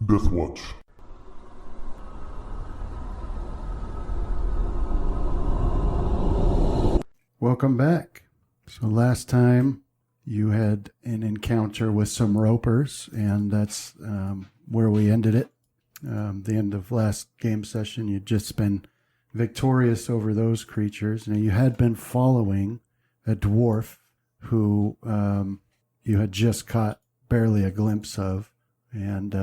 Death Watch. Welcome back. So last time you had an encounter with some ropers, and that's where we ended it. The end of last game session, you'd just been victorious over those creatures. Now you had been following a dwarf who you had just caught barely a glimpse of, and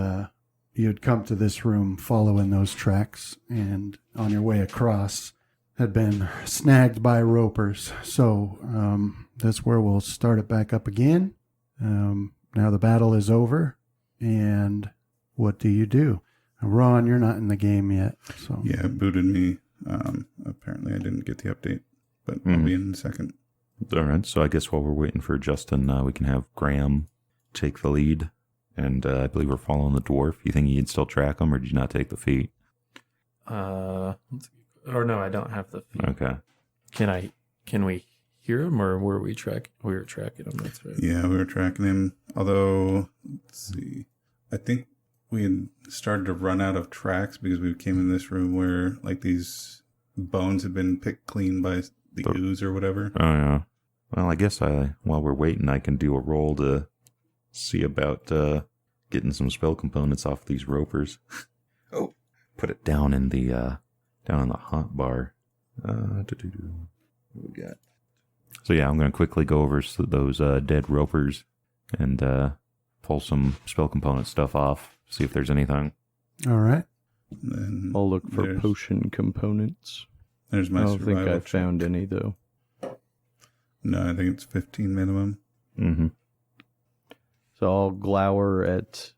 you had come to this room following those tracks, and on your way across had been snagged by ropers. So that's where we'll start it back up again. Now the battle is over, and what do you do? Ron, you're not in the game yet. So yeah, it booted me. Apparently I didn't get the update, but I'll be in a second. All right, so I guess while we're waiting for Justin, we can have Graham take the lead, and I believe we're following the dwarf. You think you can still track him, or did you not take the feat? Or no, I don't have the feed. Okay. Can we hear him, or were we tracking? We were tracking him. That's right. Yeah, we were tracking him. Although, let's see. I think we had started to run out of tracks because we came in this room where like these bones had been picked clean by the ooze or whatever. Oh yeah. Well, I guess while we're waiting, I can do a roll to see about getting some spell components off these ropers. Oh, put it down in the hot bar. What we got? So yeah, I'm going to quickly go over those dead ropers and pull some spell component stuff off, see if there's anything. all right. And I'll look for potion components. There's my I don't think I survival found check. any, though. No, I think it's 15 minimum. Mm-hmm. So I'll glower at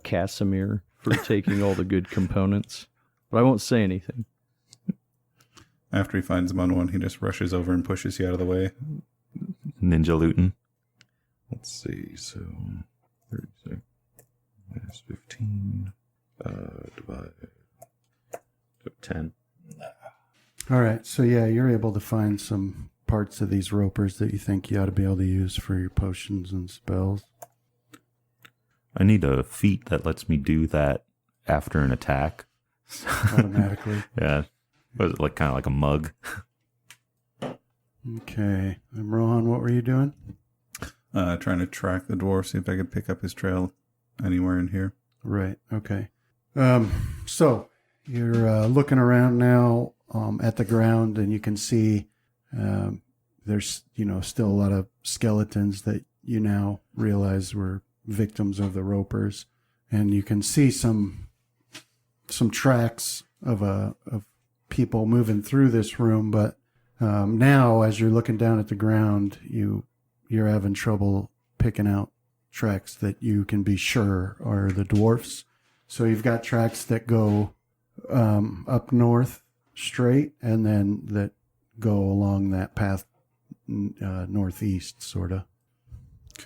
Casimir for taking all the good components, but I won't say anything. After he finds them on one, he just rushes over and pushes you out of the way. Ninja looting. Let's see, so 36 minus 15 divided so 10. All right. So yeah, you're able to find some parts of these ropers that you think you ought to be able to use for your potions and spells. I need a feat that lets me do that after an attack. Automatically. Yeah. Was it like kind of like a mug? Okay. And Rohan, what were you doing? Trying to track the dwarf, see if I could pick up his trail anywhere in here. Right. Okay. So you're looking around now at the ground, and you can see there's still a lot of skeletons that you now realize were victims of the ropers, and you can see some tracks of people moving through this room. But now, as you're looking down at the ground, you're having trouble picking out tracks that you can be sure are the dwarfs. So you've got tracks that go up north straight, and then that go along that path northeast, sort of.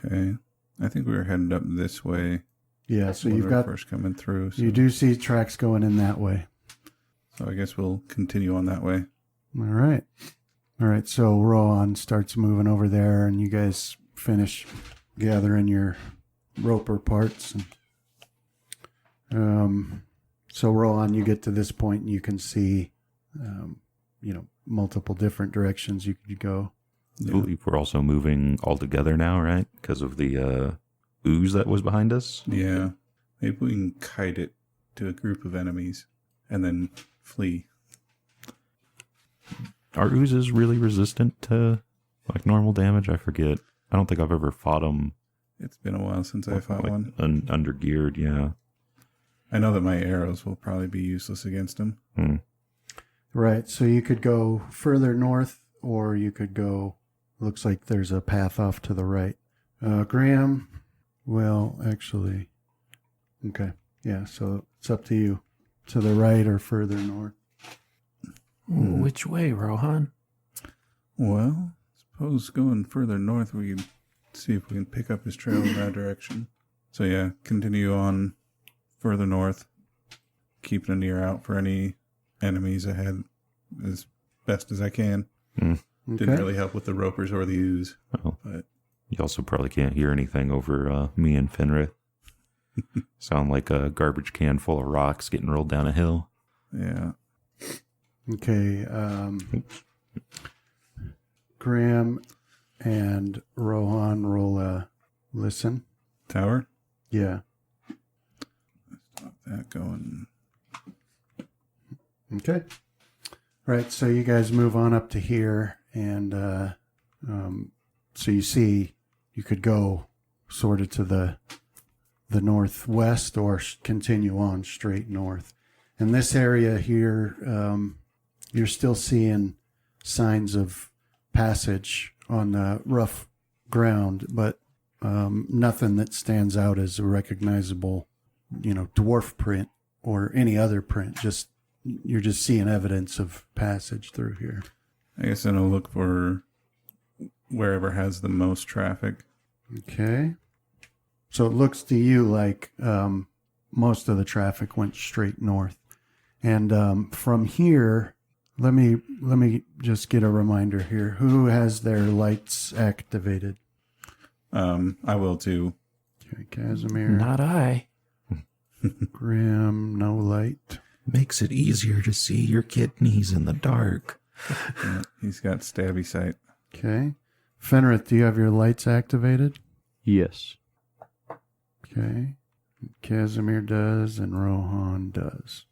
Okay. I think we were headed up this way. Yeah, so when you've we were got first coming through. So. You do see tracks going in that way. So I guess we'll continue on that way. All right. So Rohan starts moving over there, and you guys finish gathering your roper parts. And, so Rohan, you get to this point, and you can see, multiple different directions you could go. I believe we're also moving all together now, right? Because of the ooze that was behind us. Yeah. Maybe we can kite it to a group of enemies and then flee. Are oozes really resistant to like normal damage? I forget. I don't think I've ever fought them. It's been a while since I fought like, one. Undergeared, yeah. I know that my arrows will probably be useless against them. Right. So you could go further north, or you could go, looks like there's a path off to the right. Graham, well, actually, okay. Yeah, so it's up to you. To the right or further north. Which way, Rohan? Well, suppose going further north, we can see if we can pick up his trail in that direction. So yeah, continue on further north, keeping an ear out for any enemies ahead as best as I can. Okay. Didn't really help with the ropers or the ooze. Well, but you also probably can't hear anything over me and Fenrith. Sound like a garbage can full of rocks getting rolled down a hill. Yeah. Okay. Graham and Rohan roll a listen. Tower? Yeah. Stop that going. Okay. Right. So you guys move on up to here, and so you see you could go sort of to the northwest or continue on straight north. In this area here, you're still seeing signs of passage on the rough ground, but nothing that stands out as a recognizable, dwarf print or any other print. You're just seeing evidence of passage through here. I guess then I'll look for wherever has the most traffic. Okay. So it looks to you like most of the traffic went straight north. And from here, let me just get a reminder here. Who has their lights activated? I will too. Okay, Casimir. Not I. Graham, no light. Makes it easier to see your kidneys in the dark. Yeah, he's got stabby sight. Okay. Fenrith, do you have your lights activated? Yes. Okay. Casimir does, and Rohan does.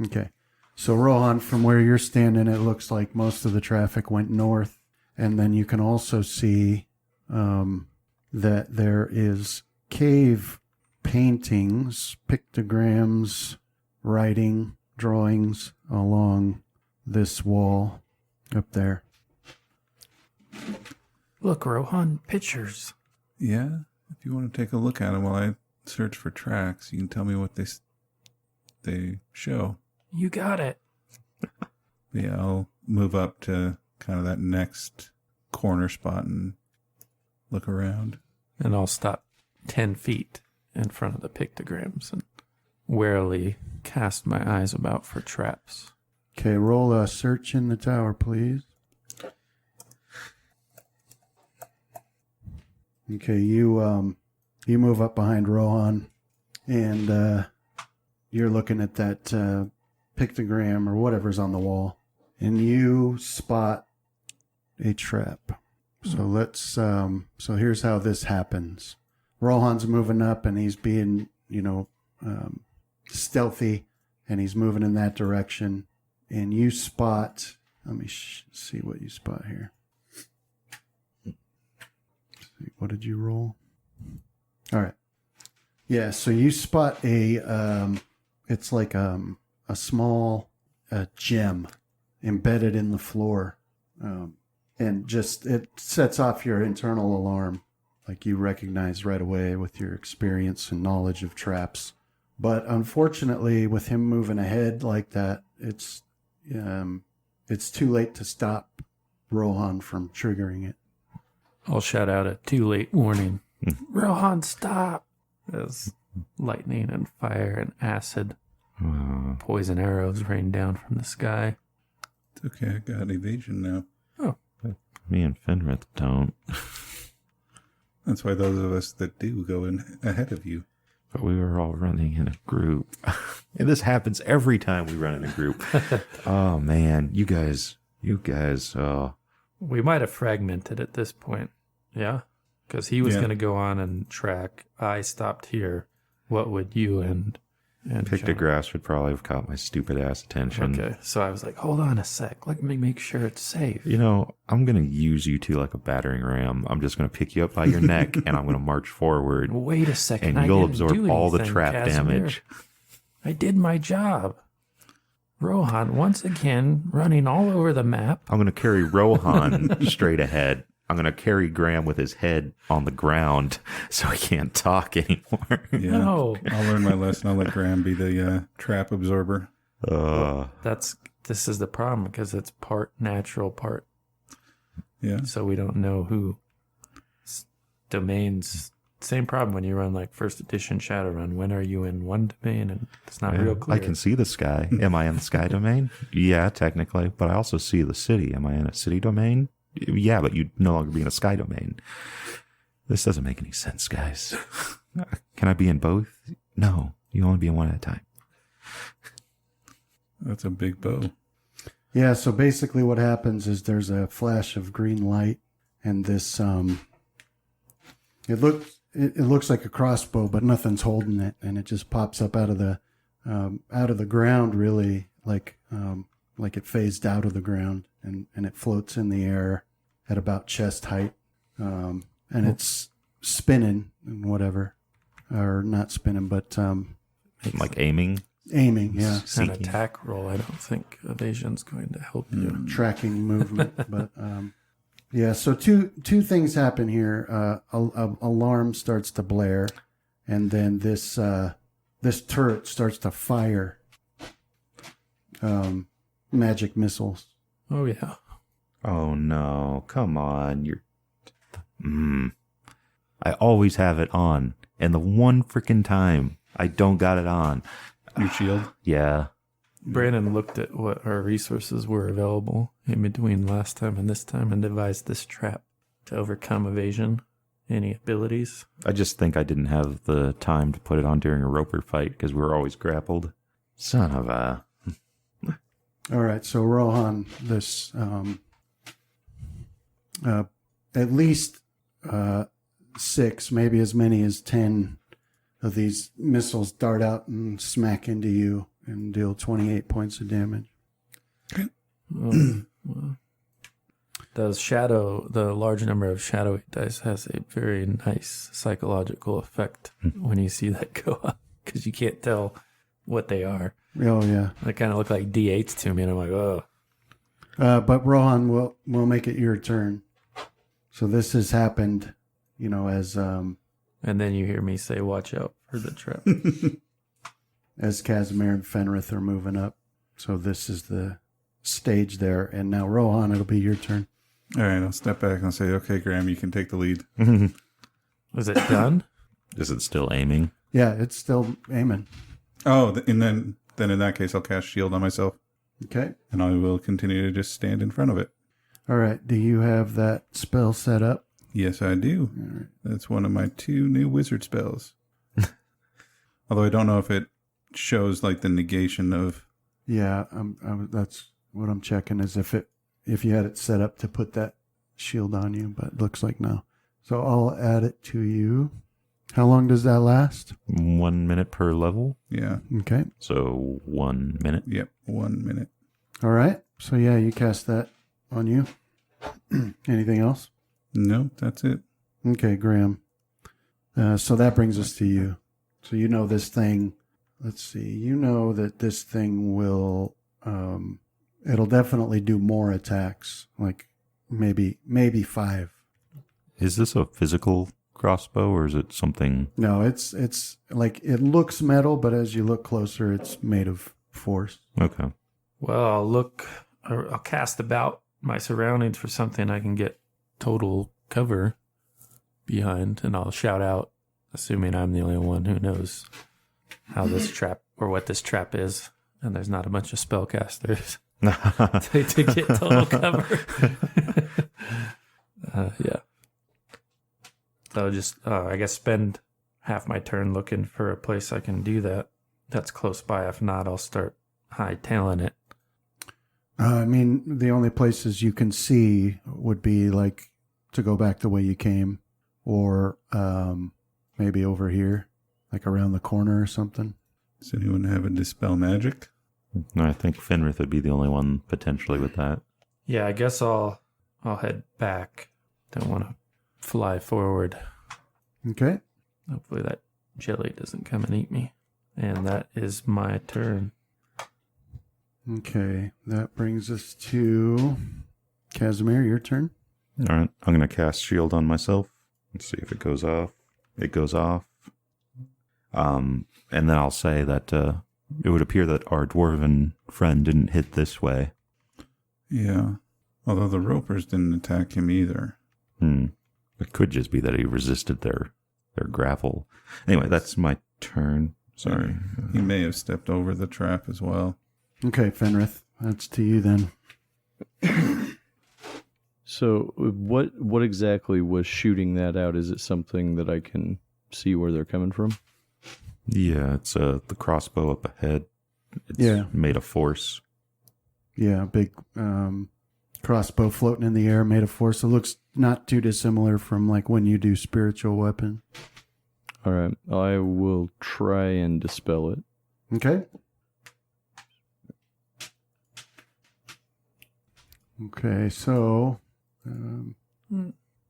Okay. So, Rohan, from where you're standing, it looks like most of the traffic went north. And then you can also see that there is cave paintings, pictograms, writing, drawings along this wall up there. Look, Rohan, pictures. Yeah, if you want to take a look at them while I search for tracks, you can tell me what they show. You got it. Yeah, I'll move up to kind of that next corner spot and look around. And I'll stop 10 feet in front of the pictograms and warily cast my eyes about for traps. Okay, roll a search in the tower, please. Okay, you move up behind Rohan, and you're looking at that pictogram or whatever's on the wall, and you spot a trap. So let's so here's how this happens. Rohan's moving up, and he's being stealthy, and he's moving in that direction. And you spot. Let me see what you spot here. What did you roll? All right. Yeah, so you spot it's like a small gem embedded in the floor. And just, it sets off your internal alarm. Like you recognize right away with your experience and knowledge of traps. But unfortunately, with him moving ahead like that, it's too late to stop Rohan from triggering it. I'll shout out a too late warning. Rohan, stop! As lightning and fire and acid, poison arrows rain down from the sky. It's okay, I got evasion now. Oh. Me and Fenrith don't. That's why those of us that do go in ahead of you. But we were all running in a group. And this happens every time we run in a group. Oh, man. You guys, We might have fragmented at this point. Yeah? Because he was going to go on and track. I stopped here. What would you and pictographs would probably have caught my stupid ass attention. Okay, so I was like, hold on a sec. Let me make sure it's safe. I'm going to use you two like a battering ram. I'm just going to pick you up by your neck and I'm going to march forward. Wait a second. And you'll absorb all the trap damage. I did my job. Rohan, once again, running all over the map. I'm going to carry Rohan straight ahead. I'm going to carry Graham with his head on the ground so he can't talk anymore. Yeah, No. I'll learn my lesson. I'll let Graham be the trap absorber. This is the problem because it's part natural, part. Yeah. So we don't know who domains. Same problem when you run like first edition Shadowrun. When are you in one domain and it's not real clear? I can see the sky. Am I in the sky domain? Yeah, technically. But I also see the city. Am I in a city domain? Yeah, but you'd no longer be in a sky domain. This doesn't make any sense, guys. Can I be in both? No, you only be in one at a time. That's a big bow. Yeah, so basically what happens is there's a flash of green light, and this it looks like a crossbow, but nothing's holding it, and it just pops up out of the ground, really, like it phased out of the ground, and it floats in the air at about chest height, and it's spinning and whatever, or not spinning, but Like aiming. aiming, yeah. An Seeking. attack roll, I don't think evasion's going to help you. Tracking movement. But yeah, so two things happen here. Alarm starts to blare, and then this turret starts to fire magic missiles. Oh, yeah. Oh no! Come on, you're. I always have it on, and the one freaking time I don't got it on. Your shield? Yeah. Brandon looked at what our resources were available in between last time and this time and devised this trap to overcome evasion. Any abilities? I just think I didn't have the time to put it on during a roper fight because we were always grappled. Son of a. All right, so Rohan, this at least 6, maybe as many as 10 of these missiles dart out and smack into you and deal 28 points of damage. Well, the large number of shadowy dice has a very nice psychological effect when you see that go up because you can't tell what they are. Oh, yeah. They kind of look like D8s to me, and I'm like, oh. But Rohan, we'll make it your turn. So this has happened, as And then you hear me say, watch out for the trap. as Casimir and Fenrith are moving up. So this is the stage there. And now, Rohan, it'll be your turn. All right, I'll step back and say, okay, Graham, you can take the lead. Was it done? Is it still aiming? Yeah, it's still aiming. Oh, and then in that case, I'll cast shield on myself, Okay. and I will continue to just stand in front of it. All right. Do you have that spell set up? Yes, I do. All right. That's one of my 2 new wizard spells. Although I don't know if it shows like the negation of... Yeah, that's what I'm checking is if you had it set up to put that shield on you, but it looks like no. So I'll add it to you. How long does that last? 1 minute per level. Yeah. Okay. So 1 minute. Yep. 1 minute. All right. So yeah, you cast that on you. Anything else? No, that's it. Okay, Graham. So that brings us to you. So this thing. Let's see. You know that this thing will. It'll definitely do more attacks. Like maybe 5. Is this a physical crossbow or is it something? No, it's like it looks metal, but as you look closer, it's made of force. Okay. Well, I'll cast about my surroundings for something I can get total cover behind, and I'll shout out, assuming I'm the only one who knows how this trap or what this trap is, and there's not a bunch of spellcasters to get total cover. Yeah. So I'll just, I guess, spend half my turn looking for a place I can do that. That's close by. If not, I'll start hightailing it. I mean, the only places you can see would be like to go back the way you came, or maybe over here, like around the corner or something. Does anyone have a dispel magic? No, I think Fenrith would be the only one potentially with that. Yeah, I guess I'll head back. Don't want to fly forward. Okay. Hopefully that jelly doesn't come and eat me. And that is my turn. Okay. That brings us to Casimir, your turn. All right. I'm going to cast shield on myself. Let's see if it goes off. It goes off. And then I'll say that it would appear that our dwarven friend didn't hit this way. Yeah. Although the ropers didn't attack him either. It could just be that he resisted their grapple. Anyway, that's my turn. Sorry. He may have stepped over the trap as well. Okay, Fenrith, that's to you then. So what exactly was shooting that out? Is it something that I can see where they're coming from? Yeah, it's the crossbow up ahead. It's Yeah. made of force. Yeah, big crossbow floating in the air made of force. It looks not too dissimilar from like when you do spiritual weapon. All right. I will try and dispel it. Okay. Okay, so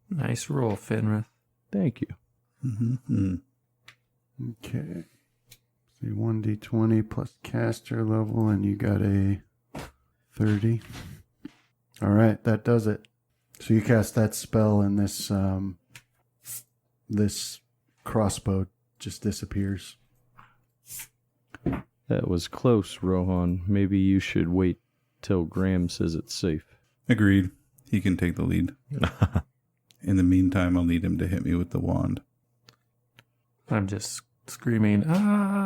Nice roll, Fenrith. Thank you. Mm-hmm. okay. So 1d20 plus caster level, and you got a 30. All right, that does it. So you cast that spell, and this crossbow just disappears. That was close, Rohan. Maybe you should wait till Graham says it's safe. Agreed. He can take the lead. In the meantime, I'll need him to hit me with the wand. I'm just screaming,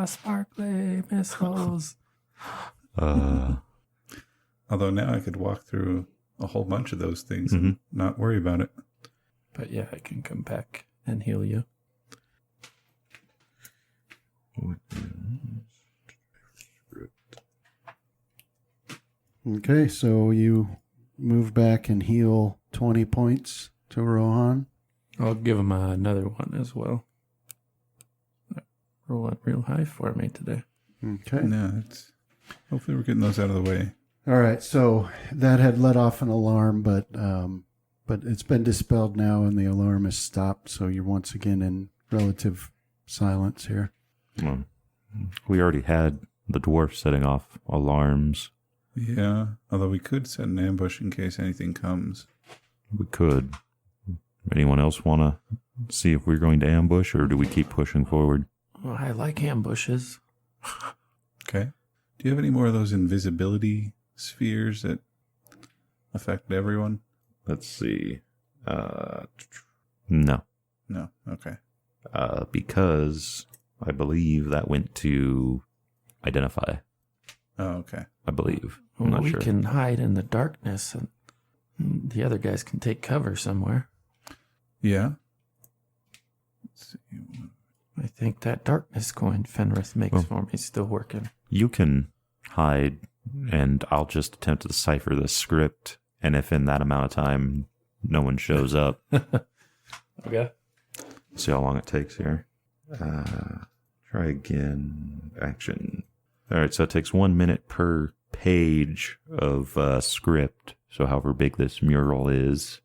sparkly missiles. Although now I could walk through a whole bunch of those things and not worry about it. But yeah, I can come back and heal you. Okay, so you move back and heal 20 points to Rohan. I'll give him another one as well. Rolling real high for me today. Okay. No, hopefully we're getting those out of the way. All right, so that had let off an alarm, but it's been dispelled now, and the alarm has stopped. So you're once again in relative silence here. Well, we already had the dwarf setting off alarms. Yeah, although we could set an ambush in case anything comes. We could. Anyone else want to see if we're going to ambush, or do we keep pushing forward? Well, I like ambushes. Okay. Do you have any more of those invisibility spheres that affect everyone? Let's see. No. No. Okay. Because I believe that went to identify. Oh, okay. I believe. I'm Well, not we sure. can hide in the darkness, and the other guys can take cover somewhere. Yeah. Let's see. I think that darkness coin Fenrith makes for me is still working. You can hide, and I'll just attempt to decipher the script. And if in that amount of time no one shows up, Okay. see how long it takes here. Try again. Action. All right, so it takes 1 minute per page of script. So however big this mural is,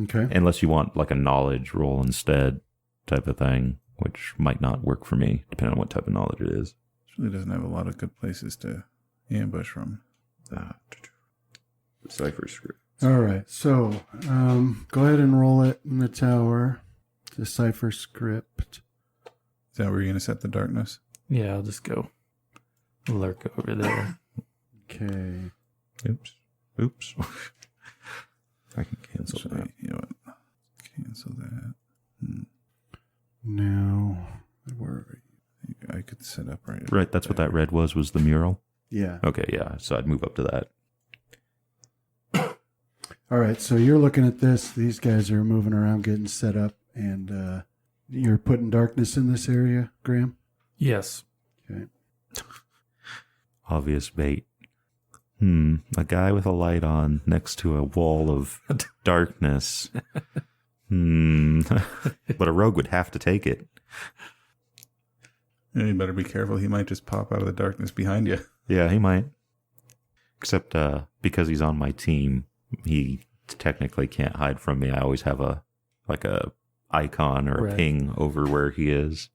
Okay. unless you want like a knowledge roll instead type of thing, which might not work for me, depending on what type of knowledge it is. This really doesn't have a lot of good places to ambush from. Decipher script. All right, so go ahead and roll it in the tower. Decipher script. Is that where you're going to set the darkness? Yeah, I'll just go lurk over there. Okay. Oops. I can cancel Actually, that. you know what? Cancel that. Now, where are you? I could set up right. Right, that's what that red was the mural? Yeah. Okay, yeah, so I'd move up to that. All right, so you're looking at this. These guys are moving around, getting set up, and you're putting darkness in this area, Graham? Yes. Okay. Obvious bait. A guy with a light on next to a wall of darkness. But a rogue would have to take it. Yeah, you better be careful. He might just pop out of the darkness behind you. Yeah, he might. Except because he's on my team, he technically can't hide from me. I always have a icon or a Right. ping over where he is.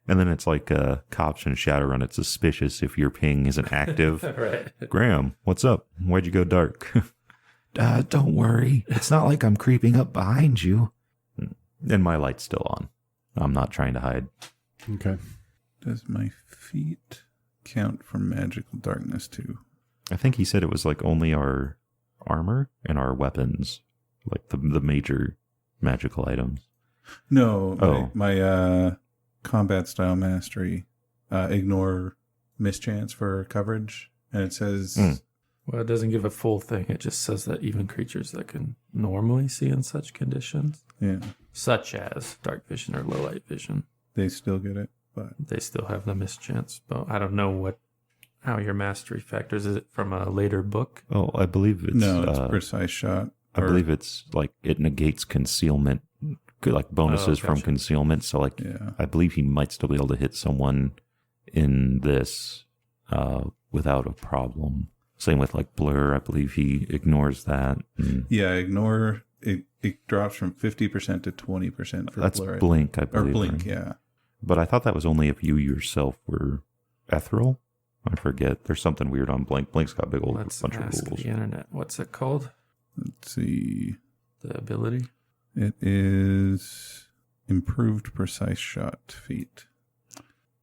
And then it's like cops in Shadowrun. It's suspicious if your ping isn't active. Right. Graham, what's up? Why'd you go dark? Don't worry. It's not like I'm creeping up behind you. And my light's still on. I'm not trying to hide. Okay. Does my feet count for magical darkness too? I think he said it was like only our armor and our weapons, like the major magical items. No. Oh. My combat style mastery. Ignore mischance for coverage. And it says... Well, it doesn't give a full thing. It just says that even creatures that can normally see in such conditions, Yeah. such as dark vision or low light vision. they still get it, but They still have the mischance. But I don't know how your mastery factors. Is it from a later book? Oh, I believe it's no, it's precise shot. I believe it's like it negates concealment, like bonuses from gotcha. concealment. So like, Yeah. I believe he might still be able to hit someone in this without a problem. Same with like blur. I believe he ignores that. Yeah, ignore it. It drops from 50% to 20% for That's blur. blink, I Or believe. blink, right? yeah. But I thought that was only if you yourself were ethereal. I forget. There's something weird on blink. Blink's got a big old Let's bunch of ask rules. the internet. What's it called? Let's see. The ability? It is improved precise shot feat.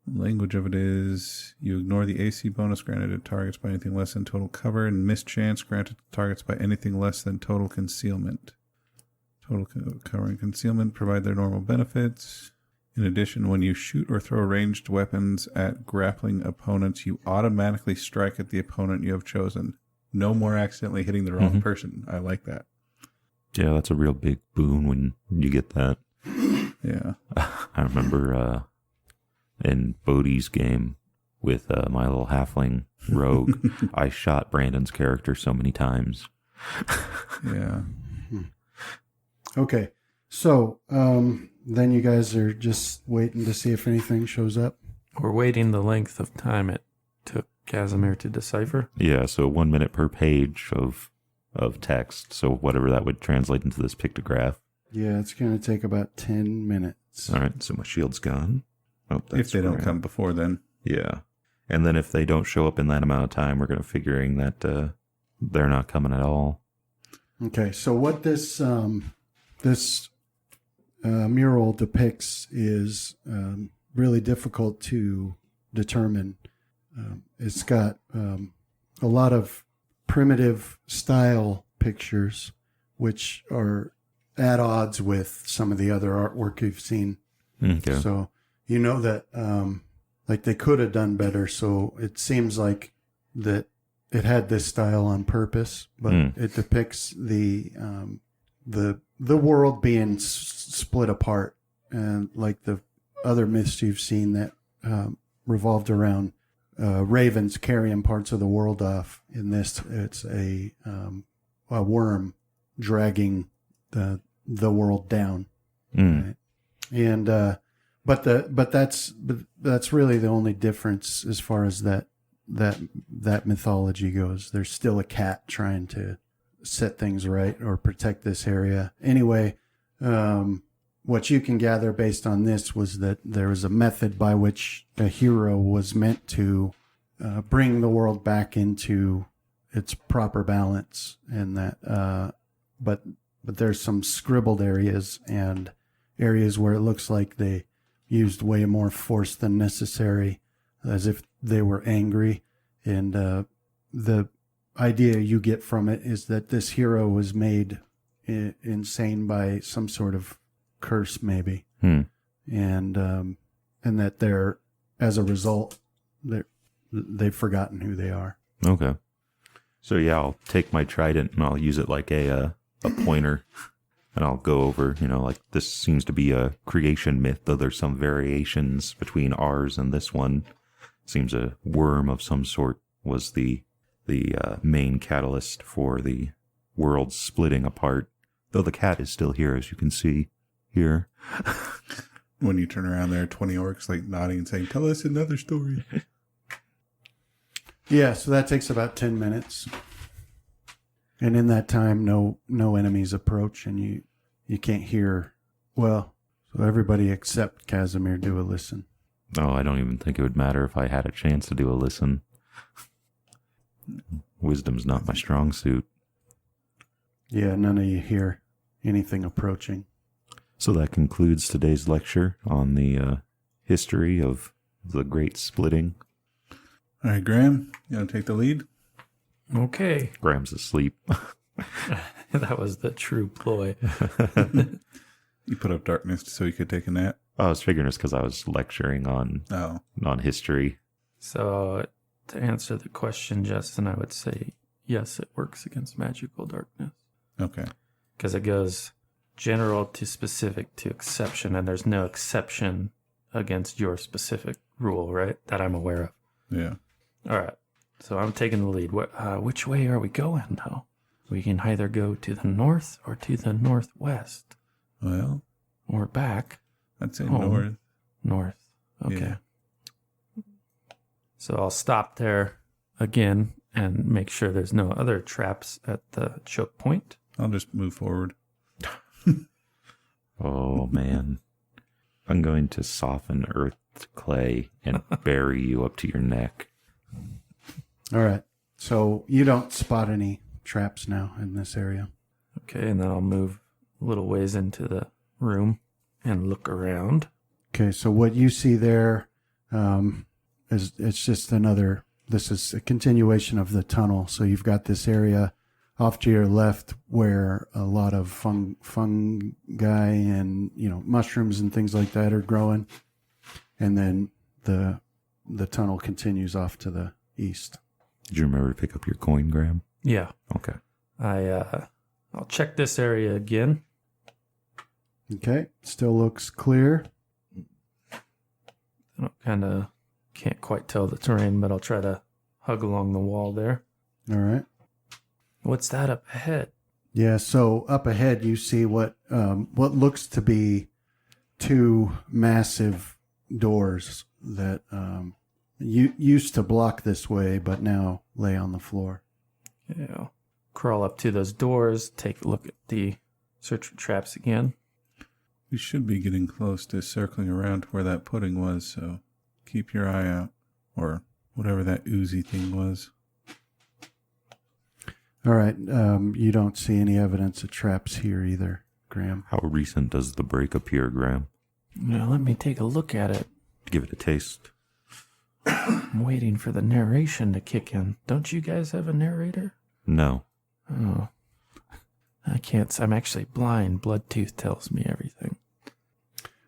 The language of it is you ignore the AC bonus granted to targets by anything less than total cover and mischance granted to targets by anything less than total concealment. Total cover and concealment provide their normal benefits. In addition, when you shoot or throw ranged weapons at grappling opponents, you automatically strike at the opponent you have chosen. No more accidentally hitting the wrong person. I like that. Yeah, that's a real big boon when you get that. Yeah. I remember in Bodhi's game with my little halfling rogue, I shot Brandon's character so many times. Yeah. Okay. So then you guys are just waiting to see if anything shows up. We're waiting the length of time it took Casimir to decipher. Yeah, so 1 minute per page of text. So whatever that would translate into this pictograph. Yeah, it's going to take about 10 minutes. All right, so my shield's gone. Oh, If they don't right. come before then. Yeah. And then if they don't show up in that amount of time, we're going to figuring that they're not coming at all. Okay, so what this mural depicts is really difficult to determine. It's got a lot of primitive style pictures, which are at odds with some of the other artwork you've seen. Okay. So you know that like they could have done better. So it seems like that it had this style on purpose, but it depicts the world being split apart, and like the other myths you've seen that revolved around ravens carrying parts of the world off. In this, it's a worm dragging the world down, right? And but that's really the only difference as far as that mythology goes. There's still a cat trying to set things right or protect this area. Anyway, what you can gather based on this was that there was a method by which a hero was meant to bring the world back into its proper balance, and that but there's some scribbled areas and areas where it looks like they used way more force than necessary, as if they were angry. And the idea you get from it is that this hero was made insane by some sort of curse, maybe, and that they're, as a result, they've forgotten who they are. Okay. So yeah, I'll take my trident and I'll use it like a pointer, and I'll go over, like this seems to be a creation myth, though there's some variations between ours and this one. Seems a worm of some sort was the main catalyst for the world splitting apart, though the cat is still here, as you can see here. When you turn around, there are 20 orcs like nodding and saying, "Tell us another story." Yeah, so that takes about 10 minutes. And in that time, no enemies approach, and you can't hear. Well, so everybody except Casimir do a listen. Oh, I don't even think it would matter if I had a chance to do a listen. Wisdom's not my strong suit. Yeah, none of you hear anything approaching. So that concludes today's lecture on the history of the Great Splitting. All right, Graham, you want to take the lead? Okay. Graham's asleep. That was the true ploy. You put up darkness so you could take a nap. I was figuring it's because I was lecturing on history. So to answer the question, Justin, I would say yes, it works against magical darkness. Okay. Because it goes general to specific to exception, and there's no exception against your specific rule, right? That I'm aware of. Yeah. All right. So I'm taking the lead. Which way are we going, though? We can either go to the north or to the northwest. Well, Or back. I'd say home. north. North. Okay. Yeah. So I'll stop there again and make sure there's no other traps at the choke point. I'll just move forward. Oh, man. I'm going to soften earth to clay and bury you up to your neck. All right. So you don't spot any traps now in this area. Okay, and then I'll move a little ways into the room and look around. Okay, so what you see there is it's just another. This is a continuation of the tunnel. So you've got this area off to your left where a lot of fungi and mushrooms and things like that are growing, and then the tunnel continues off to the east. Did you remember to pick up your coin, Graham? Yeah. Okay. I'll check this area again. Okay, still looks clear. I kind of can't quite tell the terrain, but I'll try to hug along the wall there. All right. What's that up ahead? Yeah, so up ahead you see what looks to be two massive doors that used to block this way, but now lay on the floor. Yeah, I'll crawl up to those doors, take a look at the search for traps again. We should be getting close to circling around to where that pudding was, so keep your eye out. Or whatever that oozy thing was. All right, you don't see any evidence of traps here either, Graham. How recent does the break appear, Graham? Now, let me take a look at it. Give it a taste. I'm waiting for the narration to kick in. Don't you guys have a narrator? No. Oh. I can't. I'm actually blind. Bloodtooth tells me everything.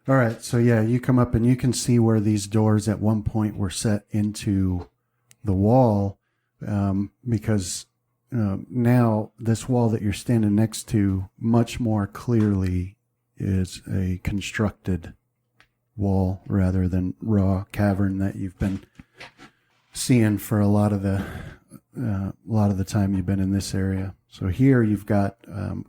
All right, so yeah, you come up and you can see where these doors at one point were set into the wall, because now this wall that you're standing next to much more clearly is a constructed wall rather than raw cavern that you've been seeing for a lot of the time you've been in this area. So here you've got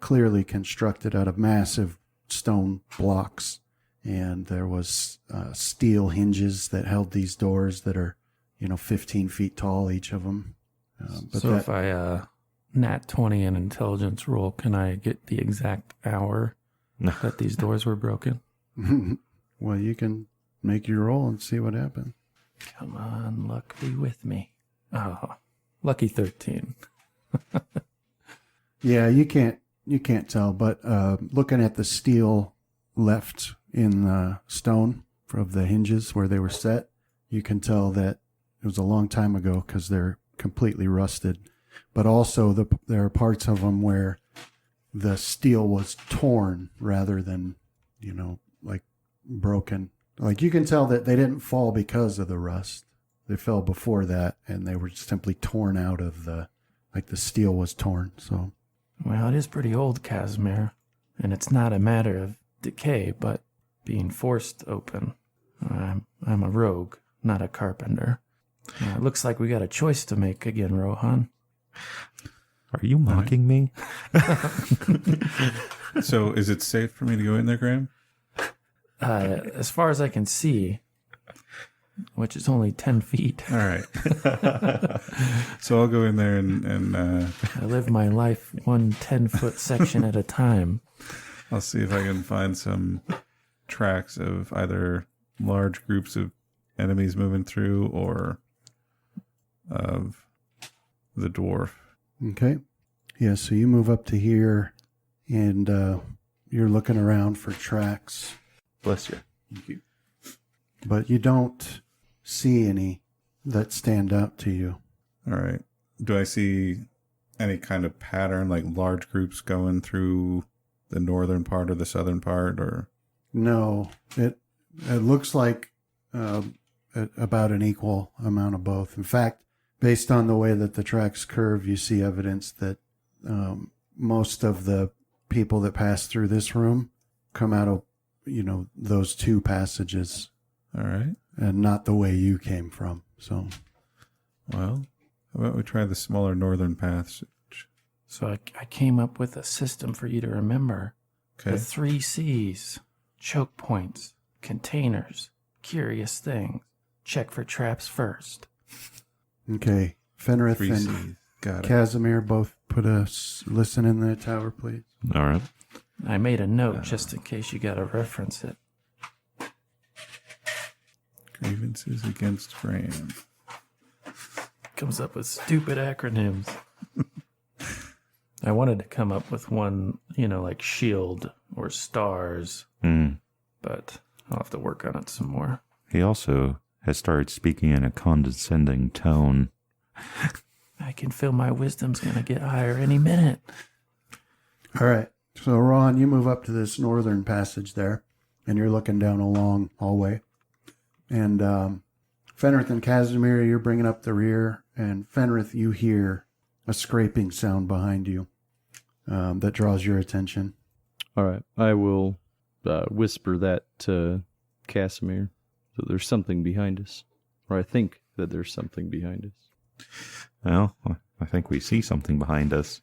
clearly constructed out of massive stone blocks, and there was steel hinges that held these doors that are 15 feet tall, each of them. If I nat 20 in intelligence roll, can I get the exact hour that these doors were broken? Well, you can make your roll and see what happens. Come on, luck be with me. Oh, lucky 13. Yeah, you can't tell, but looking at the steel left in the stone of the hinges where they were set, you can tell that it was a long time ago because they're completely rusted. But also there are parts of them where the steel was torn rather than, like broken. Like you can tell that they didn't fall because of the rust. They fell before that, and they were simply torn out of the steel was torn. So, Well, it is pretty old, Casimir, and it's not a matter of decay, but being forced open. I'm a rogue, not a carpenter. It looks like we got a choice to make again, Rohan. Are you mocking me? So is it safe for me to go in there, Graham? As far as I can see, which is only 10 feet. All right. So I'll go in there and I live my life one 10-foot section at a time. I'll see if I can find some tracks of either large groups of enemies moving through or of the dwarf. okay. Yeah, so you move up to here, and you're looking around for tracks, Bless you. but you don't see any that stand out to you. All right. Do I see any kind of pattern, like large groups going through the northern part or the southern part, or? No, it looks like about an equal amount of both. In fact, based on the way that the tracks curve, you see evidence that most of the people that pass through this room come out of those two passages All right. and not the way you came from. So, Well, how about we try the smaller northern paths? So I came up with a system for you to remember. Okay. The 3 C's. Choke points, containers, curious things. Check for traps first. okay. Fenrith 3 and C's. Got it. Casimir both put a listen in the tower, please. All right. I made a note just in case you got to reference it. Grievances against Graham. Comes up with stupid acronyms. I wanted to come up with one, like shield or stars, but I'll have to work on it some more. He also has started speaking in a condescending tone. I can feel my wisdom's going to get higher any minute. All right. So, Ron, you move up to this northern passage there, and you're looking down a long hallway. And Fenrith and Casimir, you're bringing up the rear. And Fenrith, you hear a scraping sound behind you that draws your attention. All right. I will whisper that to Casimir that there's something behind us. Or I think that there's something behind us. Well, I think we see something behind us.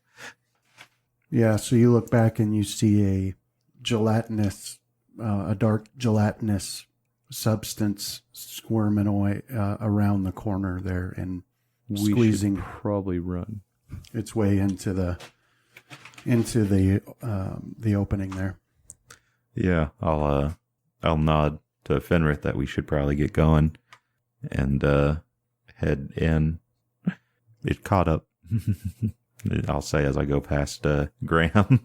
Yeah, so you look back and you see a dark gelatinous substance squirming away around the corner there and squeezing should probably run its way into the opening there. Yeah, I'll nod to Fenrith that we should probably get going and head in. It caught up. I'll say as I go past Graham.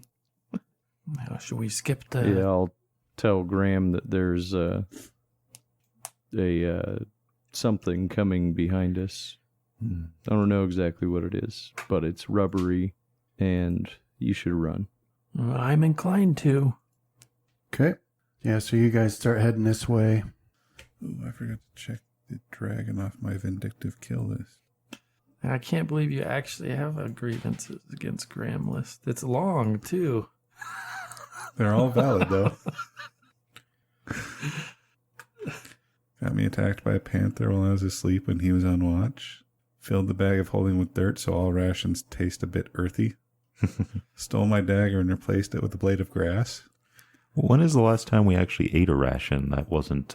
Now, should we skip the... Yeah, I'll tell Graham that there's a something coming behind us. I don't know exactly what it is, but it's rubbery, and you should run. I'm inclined to. Okay. Yeah, so you guys start heading this way. Ooh, I forgot to check the dragon off my vindictive kill list. I can't believe you actually have a grievances against Graham list. It's long, too. They're all valid, though. Got me attacked by a panther while I was asleep when he was on watch. Filled the bag of holding with dirt so all rations taste a bit earthy. Stole my dagger and replaced it with a blade of grass. When is the last time we actually ate a ration that wasn't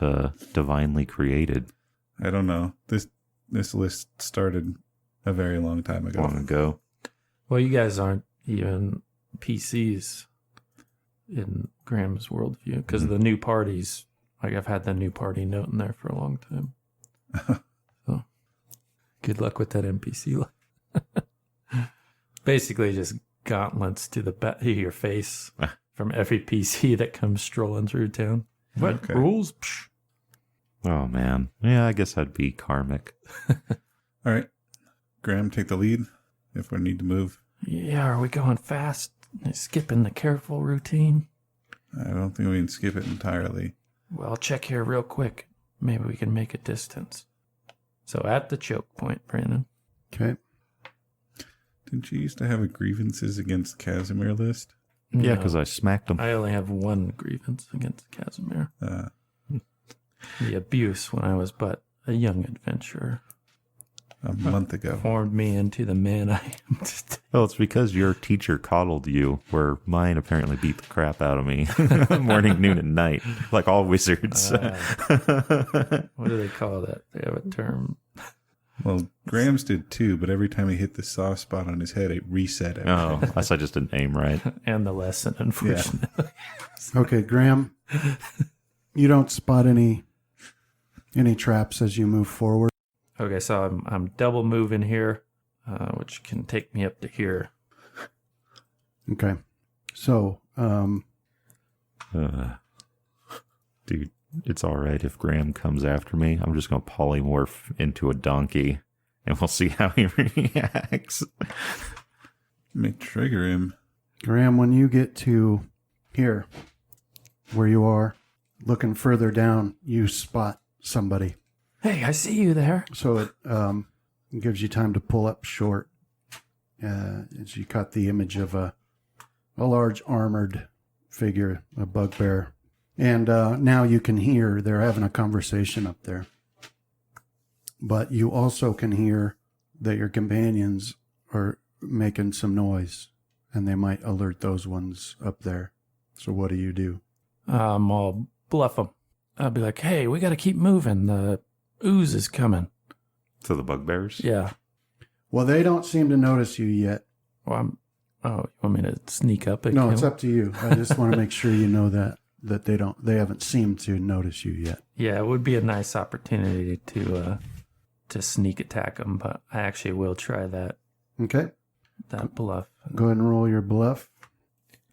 divinely created? I don't know. This list started a very long time ago. Long ago. Well, you guys aren't even PCs in Graham's worldview because of the new parties. Like, I've had the new party note in there for a long time. So, good luck with that NPC. Basically, just gauntlets to the back of your face from every PC that comes strolling through town. What Okay. rules? Psh. Oh, man. Yeah, I guess that'd be karmic. All right. Graham, take the lead if we need to move. Yeah, are we going fast? Skipping the careful routine? I don't think we can skip it entirely. Well, I'll check here real quick. Maybe we can make a distance. So at the choke point, Brandon. Okay. Didn't you used to have a grievances against Casimir list? Yeah, No, because I smacked him. I only have one grievance against Casimir. Uh, The abuse when I was but a young adventurer a month ago. formed me into the man I am today. Well, it's because your teacher coddled you, where mine apparently beat the crap out of me morning, noon, and night, like all wizards. What do they call that? They have a term. Well, Graham's did too, but every time he hit the soft spot on his head, it reset him. Oh, I just didn't aim right. And the lesson, unfortunately. Okay, Graham, you don't spot any traps as you move forward. Okay, so I'm double moving here, which can take me up to here. Okay. So, Dude, it's all right if Graham comes after me. I'm just going to polymorph into a donkey, and we'll see how he reacts. May trigger him. Graham, when you get to here, where you are, looking further down, you spot somebody. Hey, I see you there. So it gives you time to pull up short as you cut the image of a large armored figure, a bugbear, And now you can hear they're having a conversation up there. But you also can hear that your companions are making some noise, and they might alert those ones up there. So what do? I'll bluff them. I'll be like, hey, we got to keep moving. The ooze is coming. To the bugbears? Yeah. Well, they don't seem to notice you yet. Well, you want me to sneak up? No, it's up to you. I just want to make sure you know that they haven't seemed to notice you yet. Yeah, it would be a nice opportunity to sneak attack them, but I actually will try that Okay. bluff. Go ahead and roll your bluff.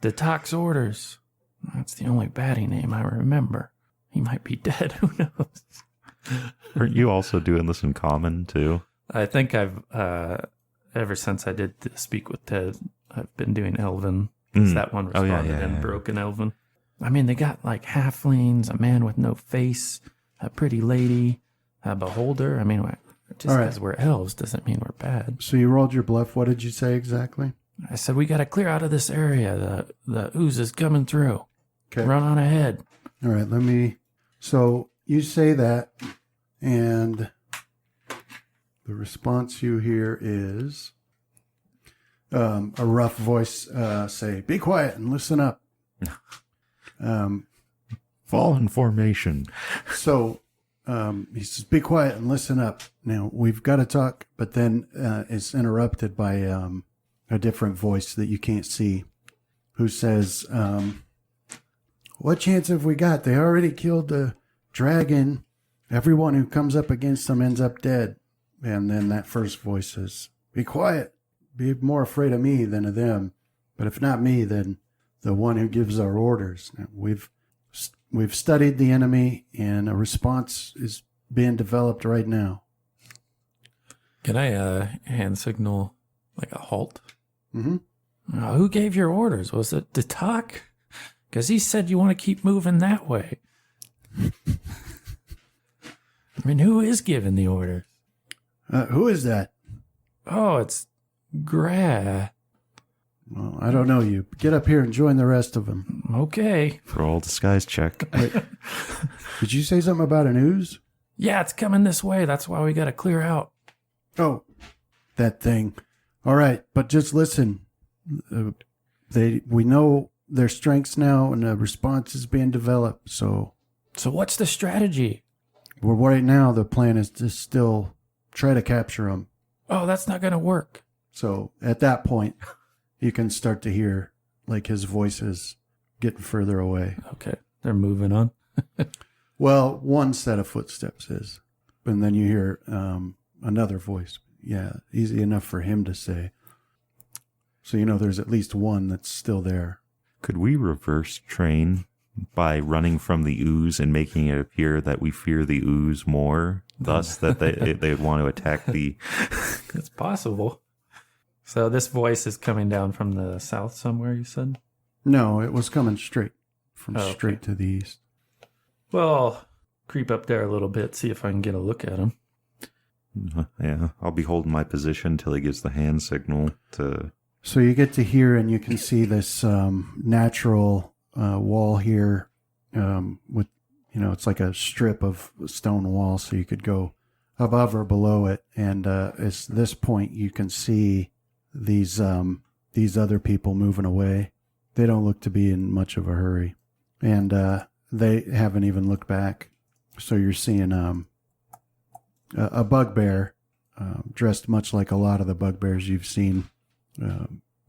Detok's orders. That's the only baddie name I remember. He might be dead. Who knows? Aren't you also doing this in common, too? I think I've, ever since I did Speak with Ted, I've been doing Elven. That one responded in Broken Elven. I mean, they got like halflings, a man with no face, a pretty lady, a beholder. I mean, just because we're elves doesn't mean we're bad. So you rolled your bluff. What did you say exactly? I said, we got to clear out of this area. The ooze is coming through. Okay. Run on ahead. All right, so you say that, and the response you hear is a rough voice say, be quiet and listen up. Fall in formation. So he says, be quiet and listen up. Now, we've got to talk, but then it's interrupted by a different voice that you can't see, who says, what chance have we got? They already killed the dragon. Everyone who comes up against them ends up dead. And then that first voice says, be quiet. Be more afraid of me than of them. But if not me, then the one who gives our orders. Now, we've studied the enemy, and a response is being developed right now. Can I hand signal like a halt? Mm-hmm. Who gave your orders? Was it Detok? Because he said you want to keep moving that way. I mean, who is giving the order? Who is that? Oh, it's Gra. Well, I don't know you. Get up here and join the rest of them. Okay. Roll disguise check. Did you say something about an ooze? Yeah, it's coming this way. That's why we got to clear out. Oh, that thing. All right, but just listen. We know their strengths now, and a response is being developed. So what's the strategy? well, right now the plan is to still try to capture them. Oh, that's not going to work. So at that point, you can start to hear like his voice is getting further away. Okay, they're moving on. Well, one set of footsteps is, and then you hear another voice. Yeah, easy enough for him to say. So you know there's at least one that's still there. Could we reverse train by running from the ooze and making it appear that we fear the ooze more, thus that they would want to attack the... It's possible. So this voice is coming down from the south somewhere, you said? No, it was coming straight Okay. straight to the east. Well, I'll creep up there a little bit, see if I can get a look at him. Yeah, I'll be holding my position till he gives the hand signal to... So you get to hear, and you can see this natural wall here with, it's like a strip of stone wall, so you could go above or below it. And at this point, you can see these other people moving away. They don't look to be in much of a hurry, and they haven't even looked back. So you're seeing a bugbear dressed much like a lot of the bugbears you've seen.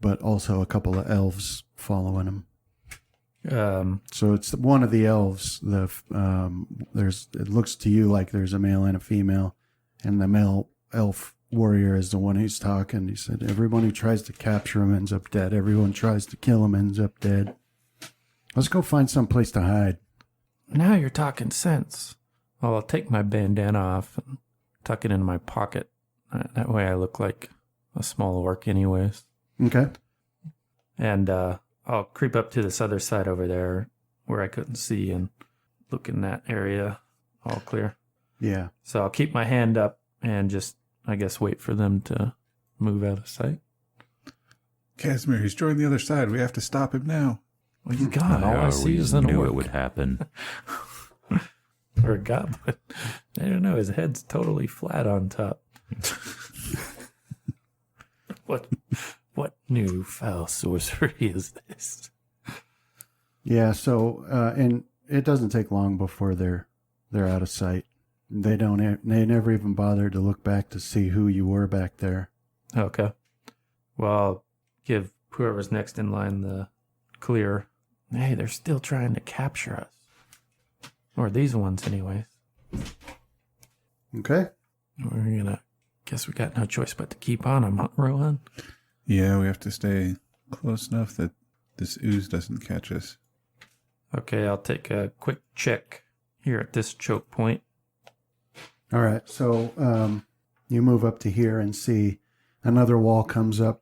But also a couple of elves following him. So it's one of the elves. It looks to you like there's a male and a female, and the male elf warrior is the one who's talking. He said, "Everyone who tries to capture him ends up dead. Everyone tries to kill him ends up dead. Let's go find some place to hide." Now you're talking sense. Well, I'll take my bandana off and tuck it into my pocket. That way I look like a small orc anyways. Okay. And I'll creep up to this other side over there where I couldn't see and look in that area. All clear. Yeah. So I'll keep my hand up and just, I guess, wait for them to move out of sight. Casimir, he's joined the other side. We have to stop him now. Well, he's gone. All I see is an knew orc. it would happen. Or a goblin. I don't know. His head's totally flat on top. What new foul sorcery is this? Yeah. So, and it doesn't take long before they're out of sight. They never even bothered to look back to see who you were back there. Okay. Well, I'll give whoever's next in line the clear. Hey, they're still trying to capture us. Or these ones, anyways. Okay. We're gonna... Guess we got no choice but to keep on them, huh, Rohan? Yeah, we have to stay close enough that this ooze doesn't catch us. Okay, I'll take a quick check here at this choke point. All right. So you move up to here and see another wall comes up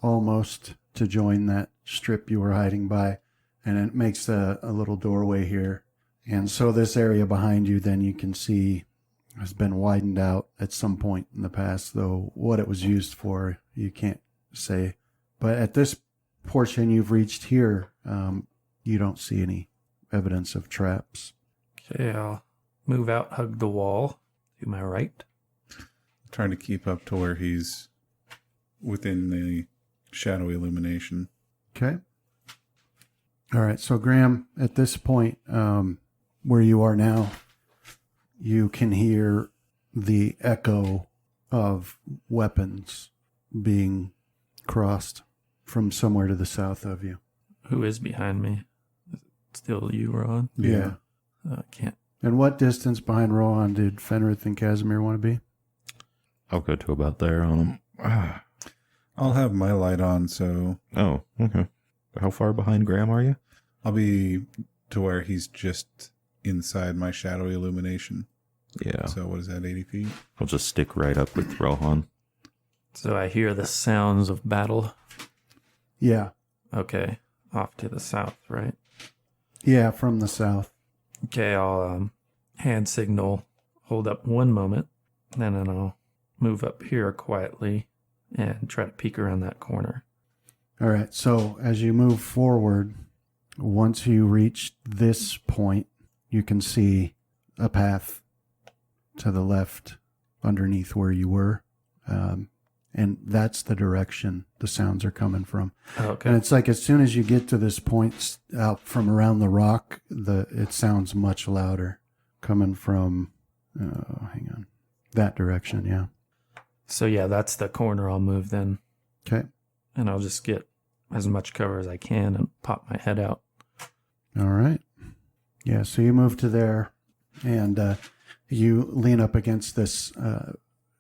almost to join that strip you were hiding by. And it makes a little doorway here. And so this area behind you, then you can see, has been widened out at some point in the past, though what it was used for, you can't say. But at this portion you've reached here, you don't see any evidence of traps. Okay, I'll move out, hug the wall to my right. Trying to keep up to where he's within the shadowy illumination. Okay. All right. So, Graham, at this point, where you are now, you can hear the echo of weapons being crossed from somewhere to the south of you. Who is behind me? Is it still you, Rohan? Yeah. I can't. And what distance behind Rohan did Fenrith and Casimir want to be? I'll go to about there on them. I'll have my light on, so Oh, okay. How far behind Graham are you? I'll be to where he's just inside my shadowy illumination. Yeah. So what is that, 80 feet? I'll just stick right up with Rohan. So I hear the sounds of battle. Yeah. Okay, off to the south, right? Yeah, from the south. Okay, I'll hand signal, hold up one moment, and then I'll move up here quietly and try to peek around that corner. All right. So as you move forward, once you reach this point, you can see a path to the left underneath where you were. And that's the direction the sounds are coming from. Okay. And it's like as soon as you get to this point out from around the rock, it sounds much louder coming from, hang on, that direction, yeah. So yeah, that's the corner I'll move then. Okay. And I'll just get as much cover as I can and pop my head out. All right. Yeah, so you move to there, and you lean up against this.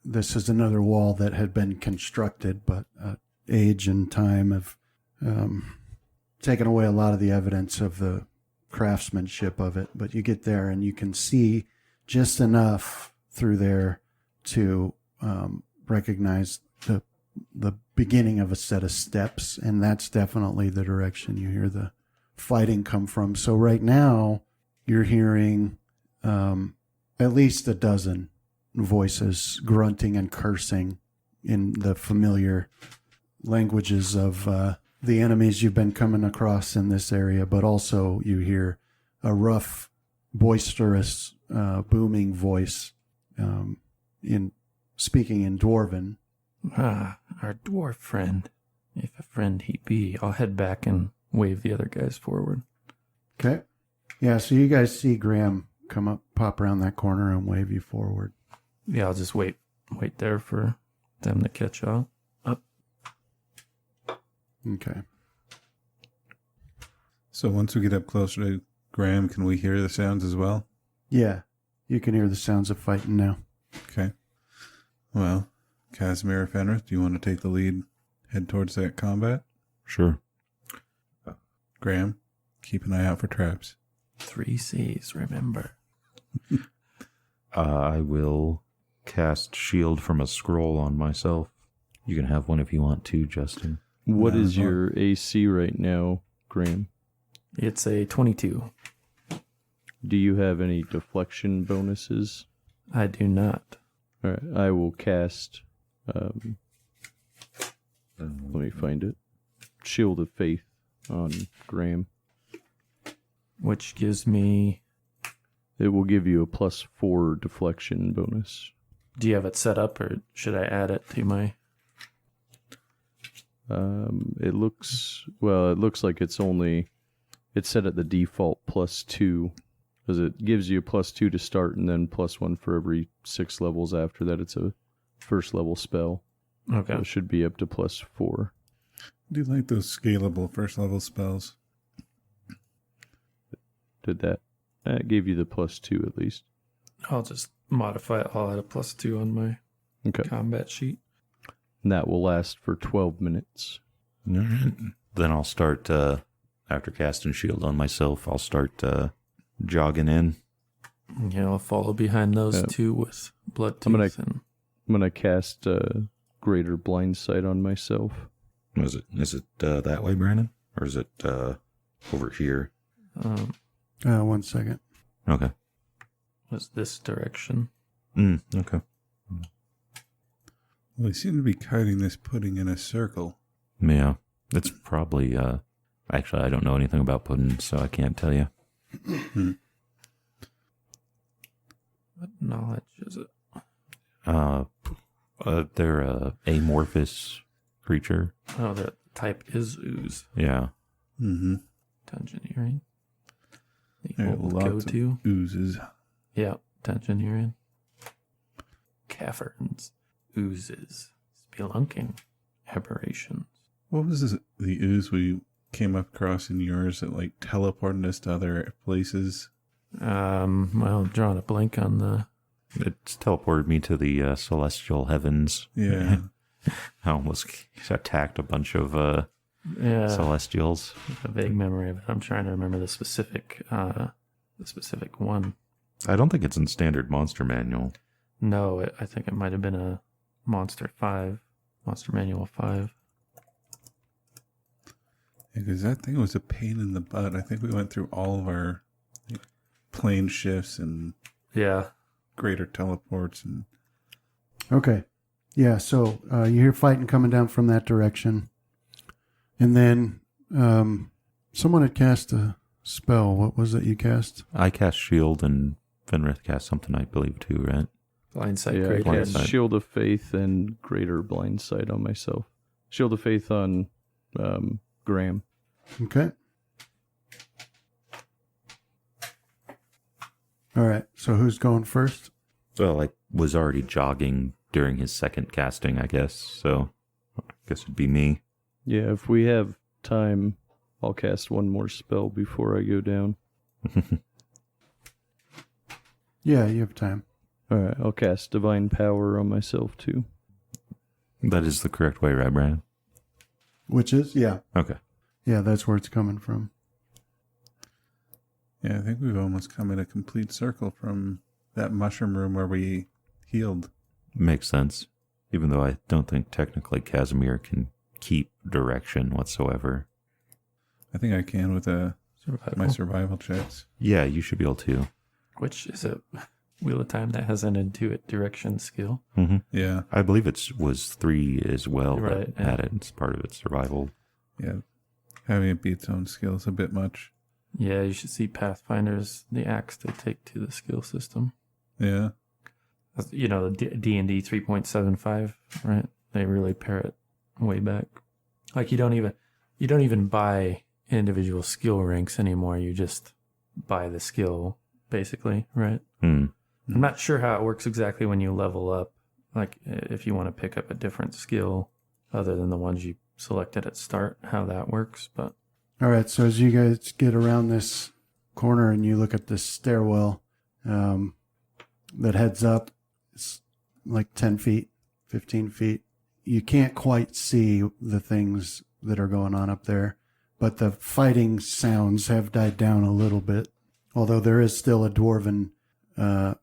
This is another wall that had been constructed, but age and time have taken away a lot of the evidence of the craftsmanship of it. But you get there, and you can see just enough through there to recognize the beginning of a set of steps, and that's definitely the direction you hear the fighting come from. So right now you're hearing at least a dozen voices grunting and cursing in the familiar languages of the enemies you've been coming across in this area, but also you hear a rough, boisterous, booming voice in speaking in Dwarven. Ah, our dwarf friend. If a friend he be, I'll head back and wave the other guys forward. Okay. Yeah, so you guys see Graham come up, pop around that corner and wave you forward. Yeah, I'll just wait there for them to catch up. Okay. So once we get up closer to Graham, can we hear the sounds as well? Yeah, you can hear the sounds of fighting now. Okay. Well, Casimir or Fenrith, do you want to take the lead, head towards that combat? Sure. Graham, keep an eye out for traps. 3 C's, remember. I will cast shield from a scroll on myself. You can have one if you want to, Justin. What No, is no. your AC right now, Graham? It's a 22. Do you have any deflection bonuses? I do not. All right, I will cast. Let me find it. Shield of Faith on Graham. Which gives me... It will give you a +4 deflection bonus. Do you have it set up, or should I add it to my... It looks like it's set at the default +2, because it gives you a +2 to start and then +1 for every 6 levels after that. It's a first level spell. Okay. So it should be up to +4. I do like those scalable first level spells. Did that? That gave you the +2 at least. I'll just modify it. I'll add a +2 on my Okay. combat sheet. And that will last for 12 minutes. All right. Then I'll start, after casting shield on myself, I'll start jogging in. Yeah, I'll follow behind those Yeah. two with blood I'm gonna- tooth. And I'm going to cast Greater Blind Sight on myself. Is it that way, Brandon? Or is it over here? 1 second. Okay. was this direction. Okay. Well, we seem to be cutting this pudding in a circle. Yeah. It's probably, actually, I don't know anything about pudding, so I can't tell you. What knowledge is it? They're a amorphous creature. Oh, the type is ooze. Yeah. Mm-hmm. Dungeoneering. The There are old lots go-to. of oozes. Yeah, dungeoneering. Caverns. Oozes. Spelunking. Aberrations. What was this, the ooze we came across in yours that like teleported us to other places? Well, I'm drawing a blank on the... It's teleported me to the celestial heavens. Yeah. I almost attacked a bunch of Yeah, celestials. a vague memory of it. I'm trying to remember the specific one. I don't think it's in standard monster manual. No, I think it might have been a Monster Manual 5. Because that thing was a pain in the butt. I think we went through all of our plane shifts and Yeah. greater teleports and Okay. Yeah, so you hear fighting coming down from that direction. And then someone had cast a spell. What was it you cast? I cast shield and Fenrith cast something, I believe, too, right? Blindsight, Yeah, I great Blind cast hit. Sight. Shield of Faith and Greater Blind Sight on myself. Shield of Faith on Graham. Okay. All right, so who's going first? Well, I was already jogging during his second casting, I guess, so I guess it'd be me. Yeah, if we have time, I'll cast one more spell before I go down. Yeah, you have time. All right, I'll cast Divine Power on myself too. That is the correct way, right, Brian? Which is? Yeah. Okay. Yeah, that's where it's coming from. yeah, I think we've almost come in a complete circle from that mushroom room where we healed. Makes sense. Even though I don't think technically Casimir can keep direction whatsoever. I think I can with Survival. my survival checks. Yeah, you should be able to. Which is a Wheel of Time that has an intuit direction skill. Mm-hmm. Yeah, I believe it was 3 as well Right, that had it as part of its survival. yeah. Having it be its own skill is a bit much. Yeah, you should see Pathfinder's the axe they take to the skill system. Yeah. You know, the D&D 3.75, right? They really pare it way back. Like you don't even buy individual skill ranks anymore. You just buy the skill, basically, right? I'm not sure how it works exactly when you level up. Like if you want to pick up a different skill other than the ones you selected at start, how that works. But All right, so as you guys get around this corner and you look at this stairwell that heads up, it's like 10 feet, 15 feet. You can't quite see the things that are going on up there, but the fighting sounds have died down a little bit, although there is still a dwarven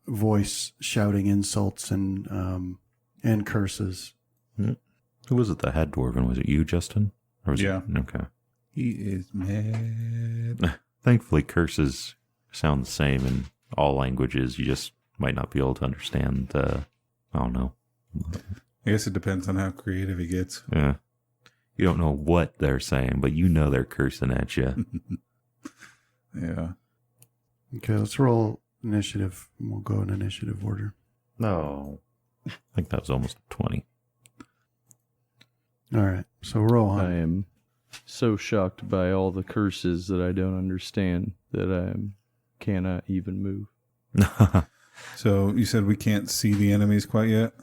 voice shouting insults and curses. Who was it that had Dwarven? Was it you, Justin? Or was Yeah. It? Okay. He is mad. Thankfully, curses sound the same in all languages. You just might not be able to understand I don't know. I guess it depends on how creative he gets. Yeah. You don't know what they're saying, but you know they're cursing at you. Yeah. Okay, let's roll initiative. We'll go in initiative order. No. I think that was almost 20. All right, so roll I on. am so shocked by all the curses that I don't understand that I cannot even move. So you said we can't see the enemies quite yet?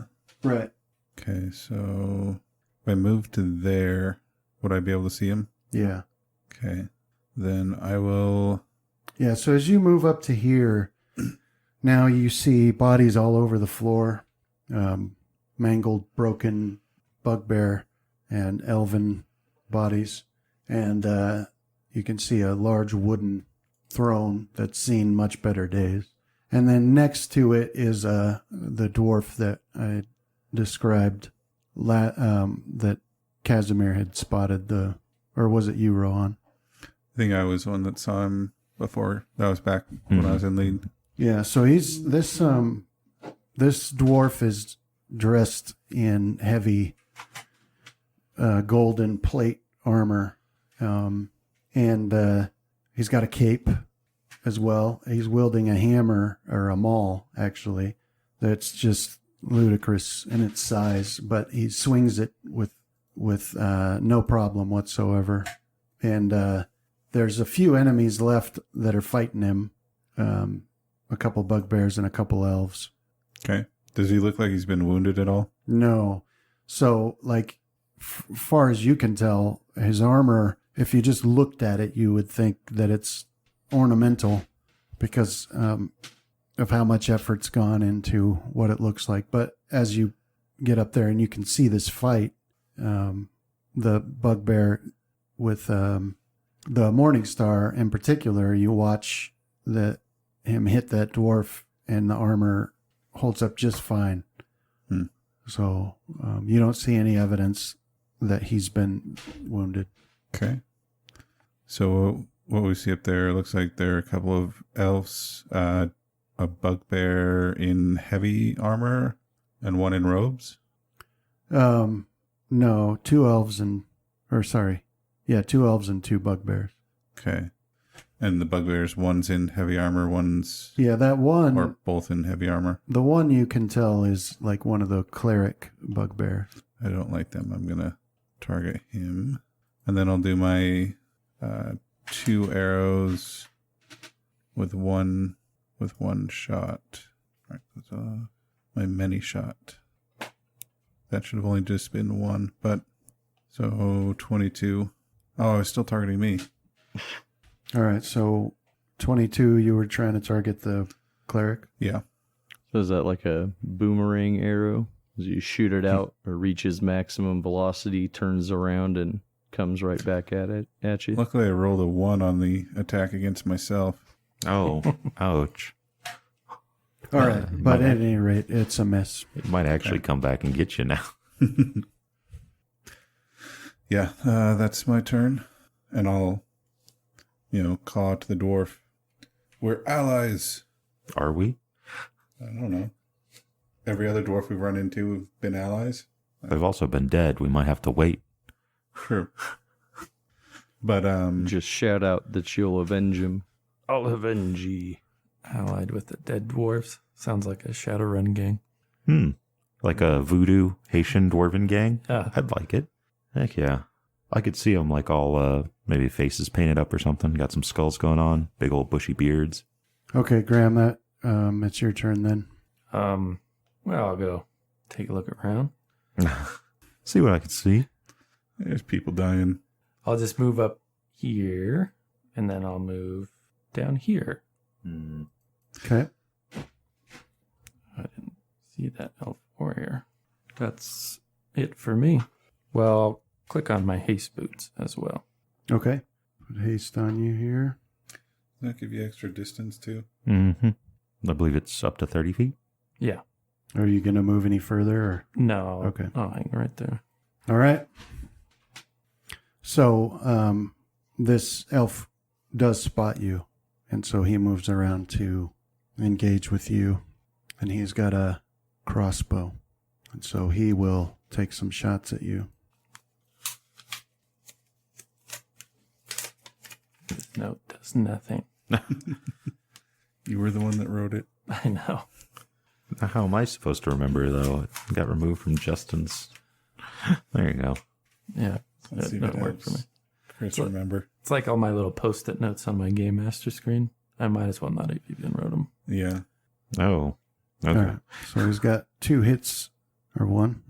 Right. Okay, so if I move to there, would I be able to see them? Yeah. Okay. Then I will... Yeah, so as you move up to here, now you see bodies all over the floor, mangled, broken bugbear and elven bodies. And you can see a large wooden throne that's seen much better days. And then next to it is the dwarf that I described, that Casimir had spotted or was it you, Rohan? I think I was one that saw him before. That was back when I was in lead. Yeah, so he's this dwarf is dressed in heavy golden plate armor, and he's got a cape as well. He's wielding a hammer, or a maul actually, that's just ludicrous in its size, but he swings it with no problem whatsoever. And there's a few enemies left that are fighting him. A couple bugbears and a couple elves. Okay. Does he look like he's been wounded at all? No. So, like, far as you can tell, his armor, if you just looked at it, you would think that it's ornamental because of how much effort's gone into what it looks like. But as you get up there and you can see this fight, the bugbear with the Morningstar in particular, you watch him hit that dwarf and the armor holds up just fine. So you don't see any evidence that he's been wounded. Okay. So what we see up there looks like there are a couple of elves, a bugbear in heavy armor, and one in robes. No, two elves and two bugbears. Okay. And the bugbears, one's in heavy armor, one's... Yeah, that one... Or both in heavy armor. The one you can tell is like one of the cleric bugbears. I don't like them. I'm going to target him. And then I'll do my 2 arrows with one shot. All right, that's my many shot. That should have only just been 1, but... So, 22. Oh, it's still targeting me. All right, so 22, you were trying to target the cleric? Yeah. So is that like a boomerang arrow? As you shoot it out, or reaches maximum velocity, turns around, and comes right back at you? Luckily, I rolled a 1 on the attack against myself. Oh, ouch. All right, but at any rate, it's a miss. It might actually come back and get you now. Yeah, that's my turn. And I'll, call out to the dwarf. We're allies. Are we? I don't know. Every other dwarf we've run into have been allies. They've also been dead. We might have to wait. Sure. But, Just shout out that you'll avenge him. I'll avenge ye. Allied with the dead dwarves. Sounds like a Shadowrun gang. Like a voodoo Haitian dwarven gang? Yeah. I'd like it. Heck yeah. I could see them like all, maybe faces painted up or something. Got some skulls going on. Big old bushy beards. Okay, Graham, it's your turn then. Well, I'll go take a look around. See what I can see. there's people dying. I'll just move up here, and then I'll move down here. Okay. I didn't see that elf warrior. That's it for me. Well, I'll click on my haste boots as well. Okay. Put haste on you here. Does that give you extra distance too? Mm-hmm. I believe it's up to 30 feet. Yeah. Are you going to move any further? Or? No. Okay. I'll hang right there. All right. So this elf does spot you, and so he moves around to engage with you, and he's got a crossbow, and so he will take some shots at you. note does nothing. You were the one that wrote it. I know. How am I supposed to remember, though? It got removed from Justin's. There you go. Yeah, Let's see if that it worked for me. helps Chris remember. It's like all my little post-it notes on my Game Master screen. I might as well not have even wrote them. Yeah. Oh. Okay. All right. So he's got 2 hits or 1.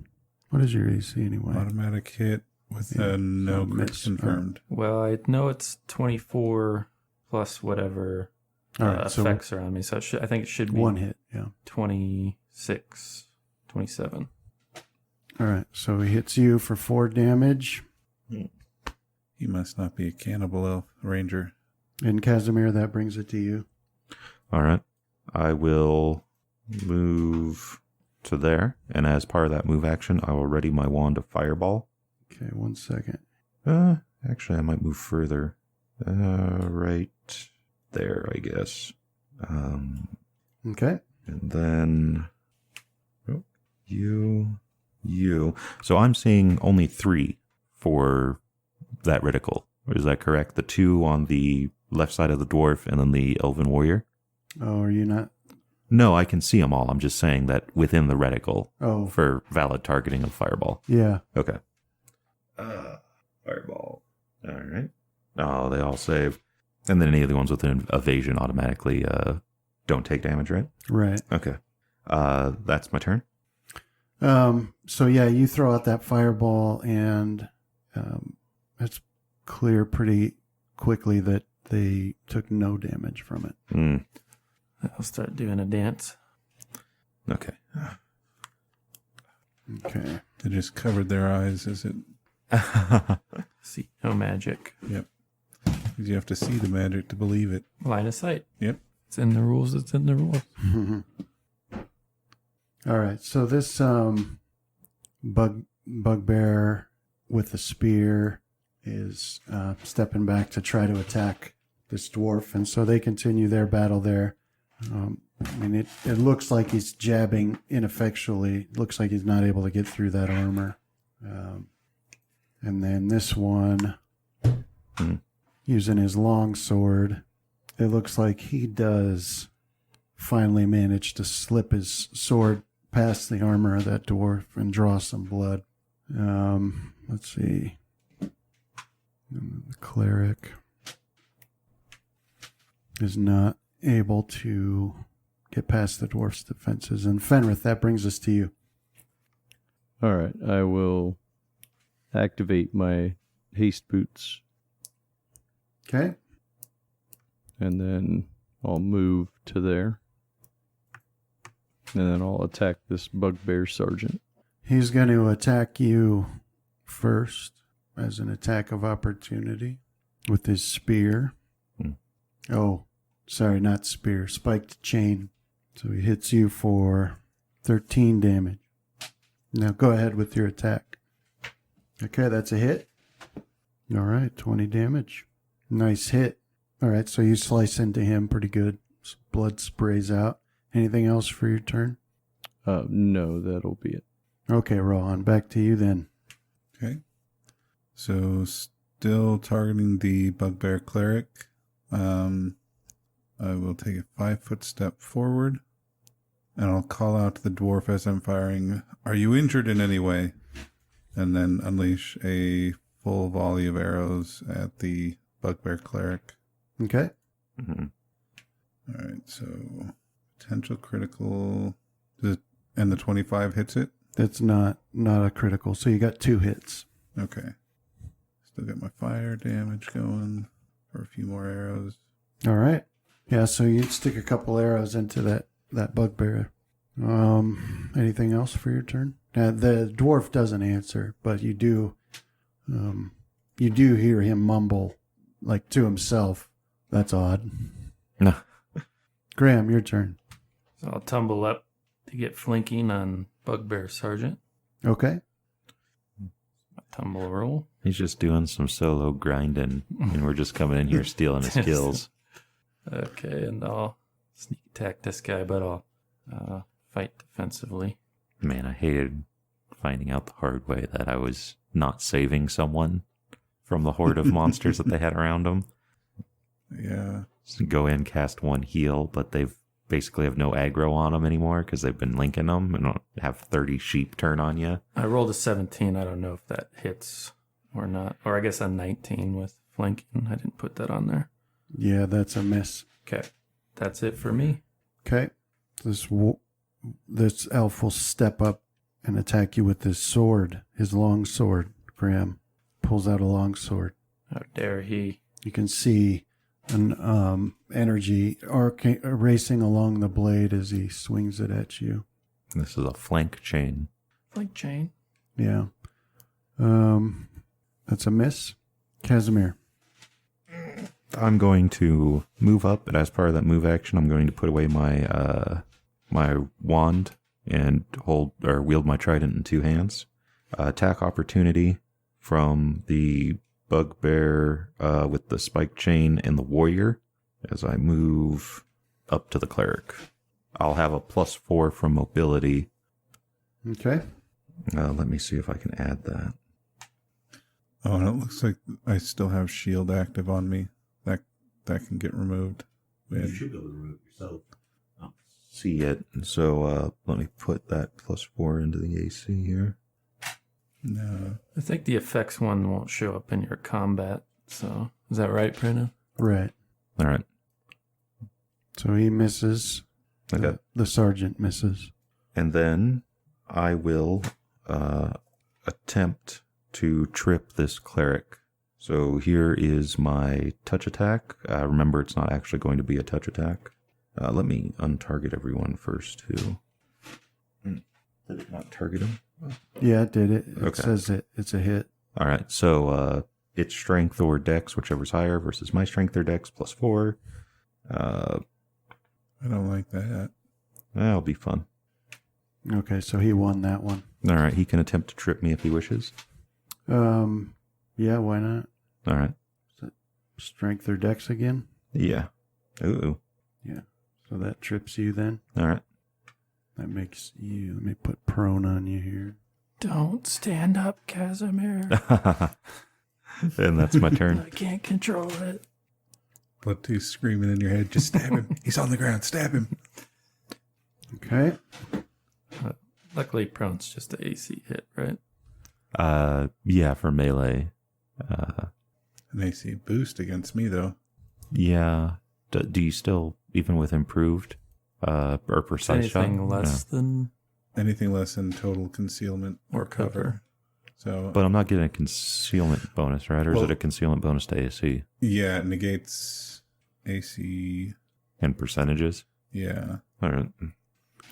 What is your AC anyway? Automatic hit with Yeah, a no so crit miss. confirmed. Well, I know it's 24 plus whatever All right. So effects are on me. So I think it should be 1 hit. Yeah. 26, 27. All right. So he hits you for 4 damage. He must not be a cannibal elf ranger. And Casimir, that brings it to you. All right. I will move to there, and as part of that move action, I will ready my wand of fireball. Okay, 1 second. Actually, I might move further. Right there, I guess. Okay. And then you. So I'm seeing only 3 for that reticle. Is that correct? The 2 on the left side of the dwarf, and then the elven warrior. Oh, are you not? No, I can see them all. I'm just saying that within the reticle Oh, for valid targeting of fireball. yeah. Okay. Fireball. All right. Oh, they all save. And then any of the ones with an evasion automatically don't take damage, right? Right. Okay. That's my turn. So yeah, you throw out that fireball, and it's clear pretty quickly that they took no damage from it. Mm. I'll start doing a dance. Okay. Okay. They just covered their eyes as it. See, no magic. Yep. 'Cause you have to see the magic to believe it. Line of sight. Yep. It's in the rules. It's in the rules. All right. So this bugbear with the spear is stepping back to try to attack this dwarf, and so they continue their battle there. I mean, it looks like he's jabbing ineffectually. Looks like he's not able to get through that armor. And then this one, using his long sword, it looks like he does finally manage to slip his sword past the armor of that dwarf and draw some blood. Let's see. The cleric is not able to get past the dwarf's defenses. And Fenrith, that brings us to you. All right, I will activate my haste boots, Okay. and then I'll move to there, and then I'll attack this bugbear sergeant. He's going to attack you first as an attack of opportunity with his spear. Oh, sorry, not spear, spiked chain. So he hits you for 13 damage. Now go ahead with your attack. Okay, that's a hit. All right, 20 damage. Nice hit. All right, so you slice into him pretty good. Blood sprays out. Anything else for your turn? No, that'll be it. Okay, Rohan, back to you then. Okay. So still targeting the bugbear cleric. I will take a 5-foot step forward, and I'll call out to the dwarf as I'm firing, "Are you injured in any way?" And then unleash a full volley of arrows at the bugbear cleric. Okay. Mhm. All right, so potential critical, and the 25 hits it. That's not a critical. So you got 2 hits. Okay. Still got my fire damage going for a few more arrows. All right. Yeah, so you stick a couple arrows into that bugbear. Anything else for your turn? The dwarf doesn't answer, but you do hear him mumble like to himself. That's odd. No. Graham, your turn. So I'll tumble up to get flanking on Bugbear Sergeant. Okay. Tumble roll. He's just doing some solo grinding, and we're just coming in here stealing his kills. Okay, and I'll sneak attack this guy, but I'll fight defensively. Man, I hated finding out the hard way that I was not saving someone from the horde of monsters that they had around them. Yeah. So go in, cast 1 heal, but they've basically have no aggro on them anymore because they've been linking them and don't have 30 sheep turn on you. I rolled a 17. I don't know if that hits or not. Or I guess a 19 with flanking. I didn't put that on there. Yeah, that's a miss. Okay. That's it for me. Okay. This elf will step up and attack you with his sword, his long sword. Graham pulls out a long sword. How dare he? You can see an energy racing along the blade as he swings it at you. This is a flank chain. Flank chain. Yeah. That's a miss. Casimir. I'm going to move up, and as part of that move action, I'm going to put away my my wand and wield my trident in 2 hands. Attack opportunity from the bugbear with the spike chain and the warrior as I move up to the cleric. I'll have a +4 from mobility. Okay. Let me see if I can add that. Oh, and it looks like I still have shield active on me. That can get removed. You should be able to remove it yourself. See it. So let me put that +4 into the AC here. No. I think the effects one won't show up in your combat. So is that right, Brennan? Right. All right. So he misses. Okay. The sergeant misses. And then I will attempt to trip this cleric. So here is my touch attack. Remember, it's not actually going to be a touch attack. Let me untarget everyone first, too. Did it not target him? Yeah, it did it. It Okay. says it's a hit. All right, so it's strength or dex, whichever's higher, versus my strength or dex +4. I don't like that. That'll be fun. Okay, so he won that one. All right, he can attempt to trip me if he wishes. Yeah, why not? All right. Strength or dex again? Yeah. Ooh. Yeah. So that trips you then? All right. That makes you, let me put prone on you here. Don't stand up, Casimir. And that's my turn. I can't control it. But he's screaming in your head, just stab him. He's on the ground, stab him. Okay. Luckily, prone's just an AC hit, right? Yeah, for melee. An AC boost against me, though. Yeah. Do you still, even with improved or precise shot? Anything less than Anything less than total concealment or cover. So, But I'm not getting a concealment bonus, right? Or is Well- it a concealment bonus to AC yeah, it negates AC. and percentages? Yeah. All right.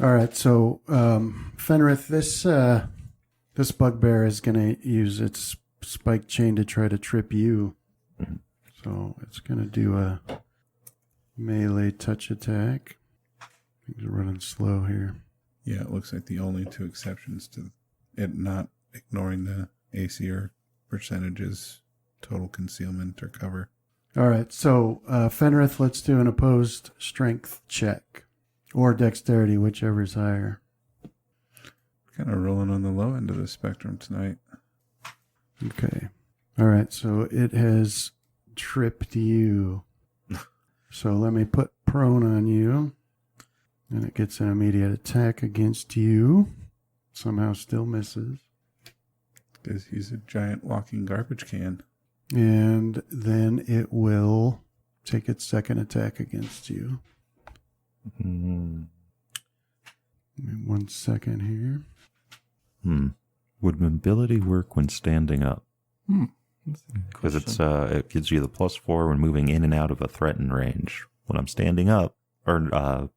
All right, so Fenrith, this bugbear is going to use its spike chain to try to trip you. Mhm. So it's going to do a melee touch attack. Things are running slow here. Yeah, it looks like the only 2 exceptions to it not ignoring the AC or percentages, total concealment or cover. All right, so Fenrith, let's do an opposed strength check. Or dexterity, whichever is higher. Kind of rolling on the low end of the spectrum tonight. Okay. All right, so it has tripped you. So let me put prone on you. And it gets an immediate attack against you. Somehow still misses. Because he's a giant walking garbage can. And then it will take its second attack against you. Mm. Give me 1 second here. Would mobility work when standing up? Because it gives you the +4 when moving in and out of a threatened range. When I'm standing up, or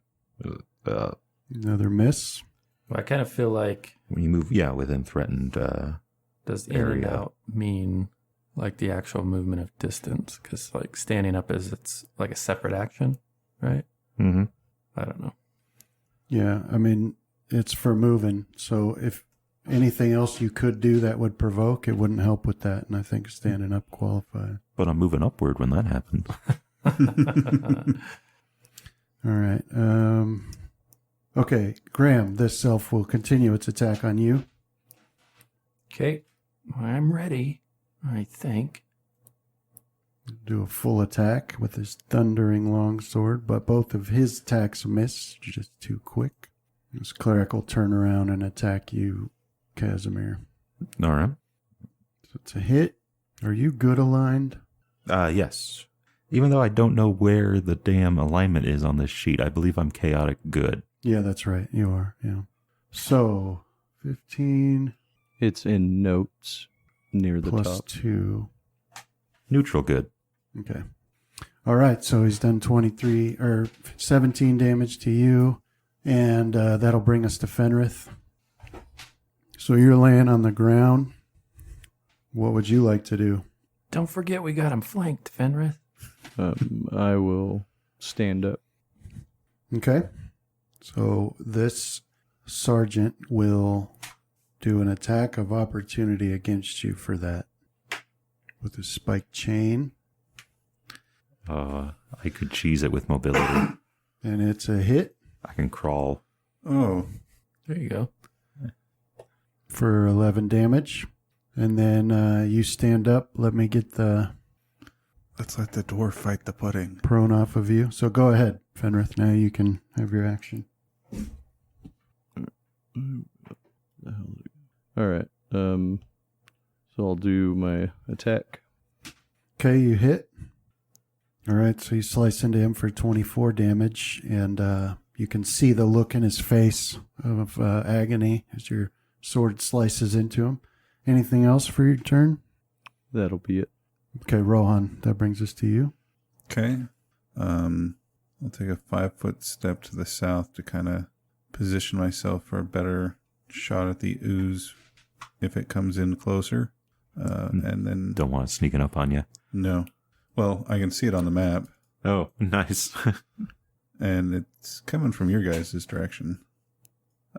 Another miss. Well, I kind of feel like when you move, within threatened. does in and area. out mean like the actual movement of distance? Because like standing up it's like a separate action, right? Mm-hmm. I don't know. Yeah, I mean, it's for moving. So if anything else you could do that would provoke, it wouldn't help with that. And I think standing up qualifies. But I'm moving upward when that happens. All right. Okay, Graham, this self will continue its attack on you. Okay, I'm ready, I think. Do a full attack with his thundering longsword, but both of his attacks miss, just too quick. This cleric will turn around and attack you, Casimir. All right. So it's a hit. Are you good aligned? Yes. Even though I don't know where the damn alignment is on this sheet, I believe I'm chaotic good. Yeah, that's right. You are, yeah. So, 15 It's in notes near the plus top. 2. Neutral good. Okay. All right, so he's done 23 or 17 damage to you, and that'll bring us to Fenrith. So you're laying on the ground. What would you like to do? Don't forget we got him flanked, Fenrith. I will stand up. Okay. So this sergeant will do an attack of opportunity against you for that with a spiked chain. I could cheese it with mobility. And it's a hit I can crawl. Oh, There you go. for 11 damage. And then you stand up. Let me get the let's let the dwarf fight the pudding. prone off of you. So go ahead, Fenrith. Now you can have your action. All right. So I'll do my attack. Okay, you hit. All right, so you slice into him for 24 damage, and you can see the look in his face of agony as your sword slices into him. Anything else for your turn? That'll be it. Okay, Rohan, that brings us to you. Okay. I'll take a 5-foot step to the south to kind of position myself for a better shot at the ooze if it comes in closer. And then Don't want it sneaking up on you. no. Well, I can see it on the map, Oh, nice. and it's coming from your guys' direction.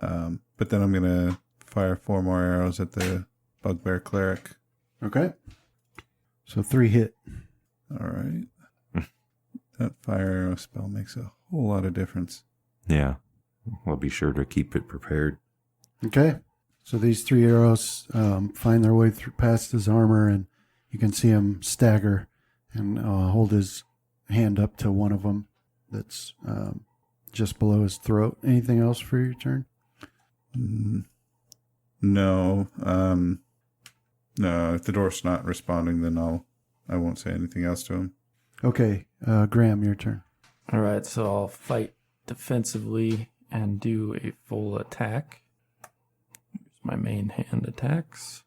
But then I'm gonna fire 4 more arrows at the bugbear cleric. Okay. So 3 hit. All right. That fire arrow spell makes a whole lot of difference. Yeah. I'll be sure to keep it prepared. Okay. So these 3 arrows find their way through past his armor, and you can see him stagger and hold his hand up to one of them that's just below his throat. Anything else for your turn? No. No, if the dwarf's not responding, then I won't say anything else to him. Okay, Graham, your turn. All right, so I'll fight defensively and do a full attack. Here's my main hand attacks.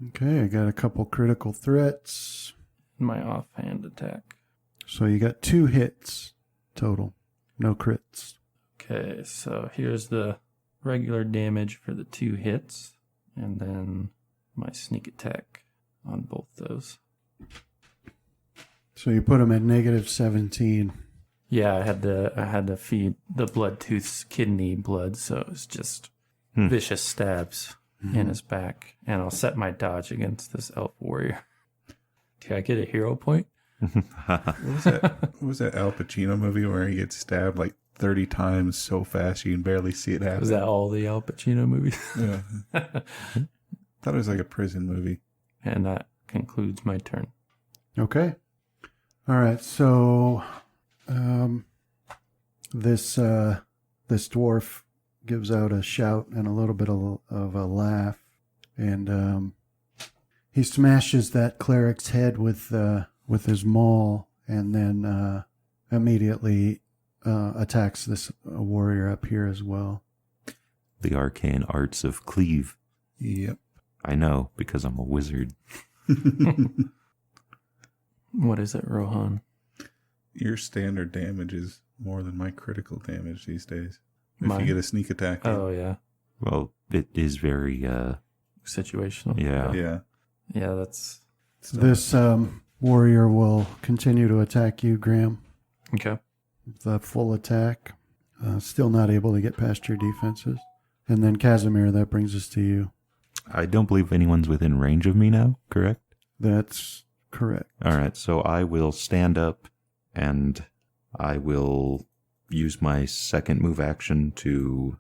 Okay, I got a couple critical threats. My offhand attack. So you got 2 hits total. No crits. Okay, so here's the regular damage for the 2 hits, and then my sneak attack on both those. So you put him at negative 17. Yeah, I had to feed the blood tooth's kidney blood, so it was just vicious stabs in his back. And I'll set my dodge against this elf warrior. Do I get a hero point? What was that Al Pacino movie where he gets stabbed like 30 times so fast you can barely see it happen? Was that all the Al Pacino movies? Yeah. Thought it was like a prison movie. And that concludes my turn. Okay. All right. So, this dwarf gives out a shout and a little bit of a laugh, and he smashes that cleric's head with his maul, and then immediately attacks this warrior up here as well. The arcane arts of cleave. Yep. I know, because I'm a wizard. What is it, Rohan? Your standard damage is more than my critical damage these days. If Mine? you get a sneak attack. Oh, yeah. Well, it is very, Situational. yeah. Yeah. Yeah, that's... This warrior will continue to attack you, Graham. Okay. The full attack. Still not able to get past your defenses. And then Casimir, that brings us to you. I don't believe anyone's within range of me now, correct? That's correct. All right, so I will stand up and I will use my second move action to...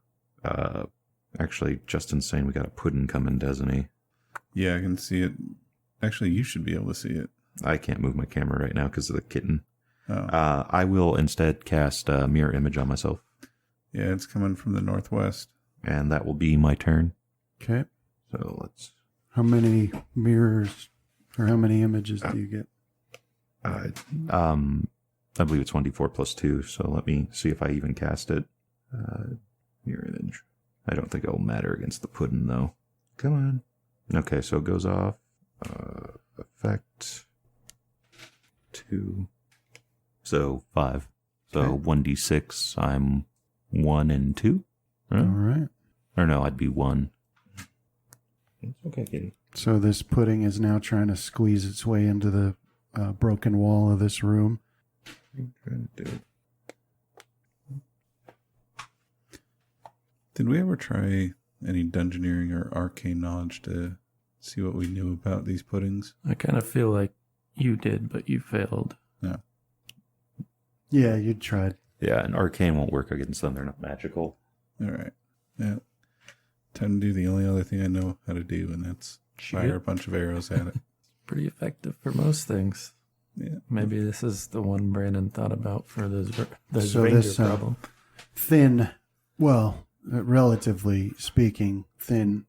actually, Justin's saying we got a pudding coming, doesn't he? Yeah, I can see it. Actually, you should be able to see it. I can't move my camera right now because of the kitten. Oh. I will instead cast a mirror image on myself, Yeah, it's coming from the northwest. and that will be my turn. Okay. So let's. How many mirrors or how many images do you get? I believe it's 1d4 plus 2, so let me see if I even cast it. Mirror image. I don't think it will matter against the pudding, though. Come on. Okay, so it goes off. Effect 2. So 5. So Okay. 1d6, I'm 1 and 2. All right. Or no, I'd be 1. It's okay, kitty. So this pudding is now trying to squeeze its way into the broken wall of this room. What are you trying to do? Did we ever try any dungeoneering or arcane knowledge to see what we knew about these puddings? I kind of feel like you did, but you failed. No. Yeah, you tried. Yeah, and arcane won't work against them. They're not magical. All right. Yeah. Time to do the only other thing I know how to do, and that's fire a bunch of arrows at it. Pretty effective for most things. Yeah. Maybe this is the one Brandon thought about for the So ranger this, problem. Thin, well, relatively speaking, thin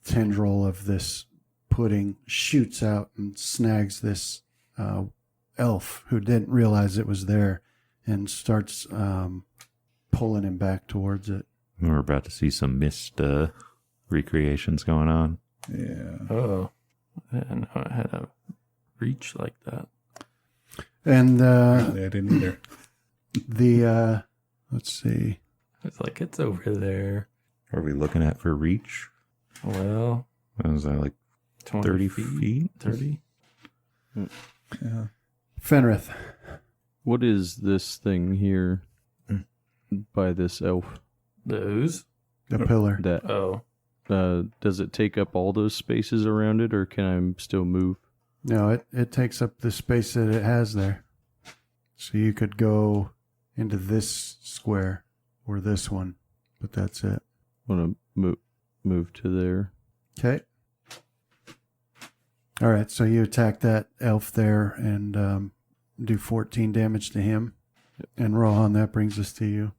tendril of this pudding shoots out and snags this elf who didn't realize it was there and starts pulling him back towards it. We're about to see some mist recreations going on. Yeah. Oh, I didn't know I had a reach like that. And Apparently I didn't either. the, let's see. It's like, it's over there. What are we looking at for reach? Well, Was that like 20 30 feet? 30? Yeah. Fenrith. What is this thing here by this elf? The ooze? The pillar. That Oh, does it take up all those spaces around it, or can I still move? No, it takes up the space that it has there. So you could go into this square or this one, but that's it. I want to move to there. Okay. All right, so you attack that elf there and do 14 damage to him. And Rohan, that brings us to you.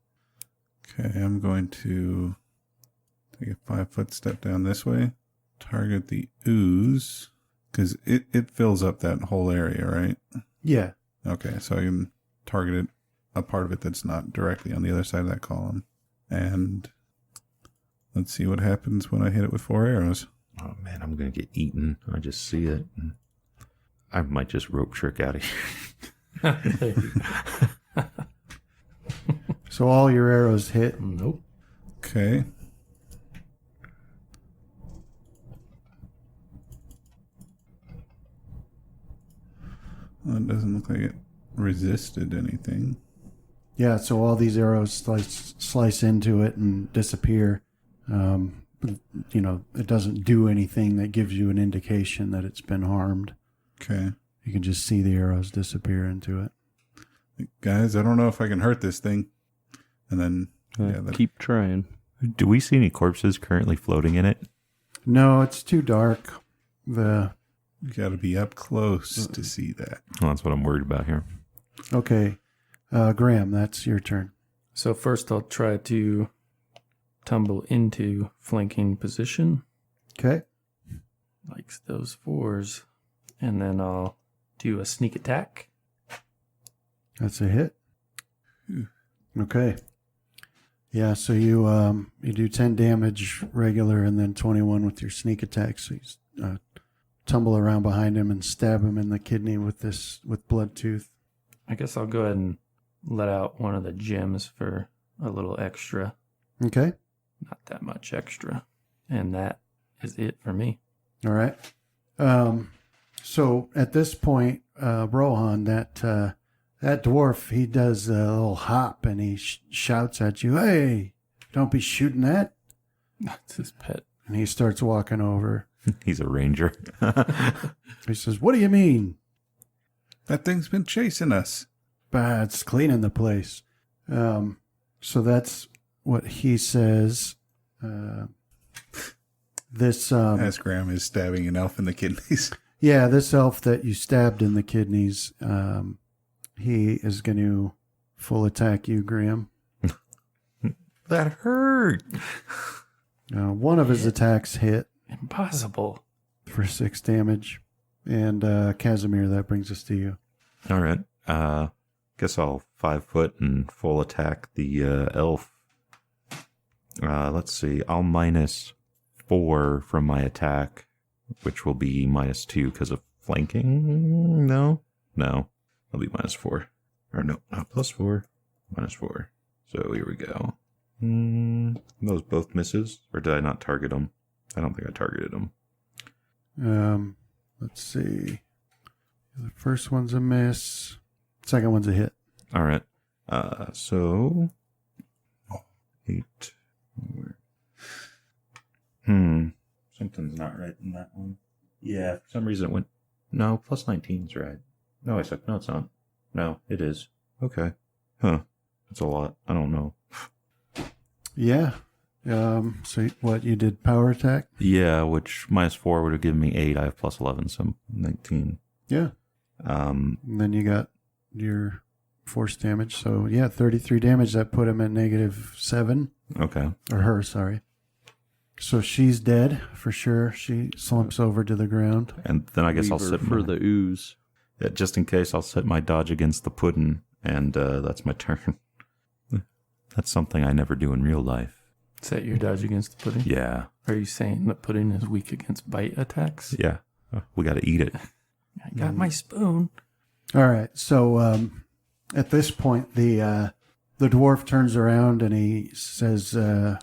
Okay, I'm going to take a 5-foot step down this way. Target the ooze, because it fills up that whole area, right? Yeah. Okay, so I can target it, a part of it that's not directly on the other side of that column. And let's see what happens when I hit it with 4 arrows. Oh man, I'm gonna get eaten. I just see it. I might just rope trick out of here. So all your arrows hit. nope. Okay. Well, it doesn't look like it resisted anything. Yeah, so all these arrows slice into it and disappear. You know, it doesn't do anything that gives you an indication that it's been harmed. Okay. You can just see the arrows disappear into it. Guys, I don't know if I can hurt this thing. And then, Keep trying. Do we see any corpses currently floating in it? No, it's too dark. you got to be up close to see that. Well, that's what I'm worried about here. Okay. Graham, that's your turn. So first I'll try to tumble into flanking position, Okay. like those 4s. And then I'll do a sneak attack. That's a hit. Okay. Yeah, so you do 10 damage regular and then 21 with your sneak attack. So you tumble around behind him and stab him in the kidney with blood tooth. I guess I'll go ahead and let out one of the gems for a little extra. Okay. Not that much extra. And that is it for me. All right. So at this point, Rohan, that dwarf, he does a little hop and he shouts at you, "Hey, don't be shooting that." That's his pet. And he starts walking over. He's a ranger. He says, "What do you mean?" That thing's been chasing us. "Bah, it's cleaning the place." So that's what he says. As Graham is stabbing an elf in the kidneys. Yeah, this elf that you stabbed in the kidneys, he is going to full attack you, Graham. That hurt. One of his attacks hit Impossible. for 6 damage. And Casimir, that brings us to you. All right. Guess I'll 5 foot and full attack the elf. Let's see. I'll -4 from my attack, which will be -2 because of flanking. No. I'll be -4. Or no, not +4. -4. So here we go. Those both misses, or did I not target them? I don't think I targeted them. Let's see. The first one's a miss. Second one's a hit. All right. So 8. Something's not right in that one. Yeah, for some reason it went. No, +19's right. No, I said no. It's not. No, it is. Okay. Huh. That's a lot. I don't know. Yeah. So what, you did power attack? Yeah, which -4 would have given me 8. I have +11, so 19. Yeah. And then you got your force damage. So yeah, 33 damage. That put him at -7. Okay. Or her, sorry. So she's dead for sure. She slumps over to the ground. And then I guess I'll Leave her sit for the ooze. Yeah, just in case, I'll set my dodge against the puddin', and that's my turn. That's something I never do in real life. Is that your dodge against the pudding? Yeah. Are you saying that pudding is weak against bite attacks? Yeah. We got to eat it. I got my spoon. All right. So at this point, the dwarf turns around and he says, "A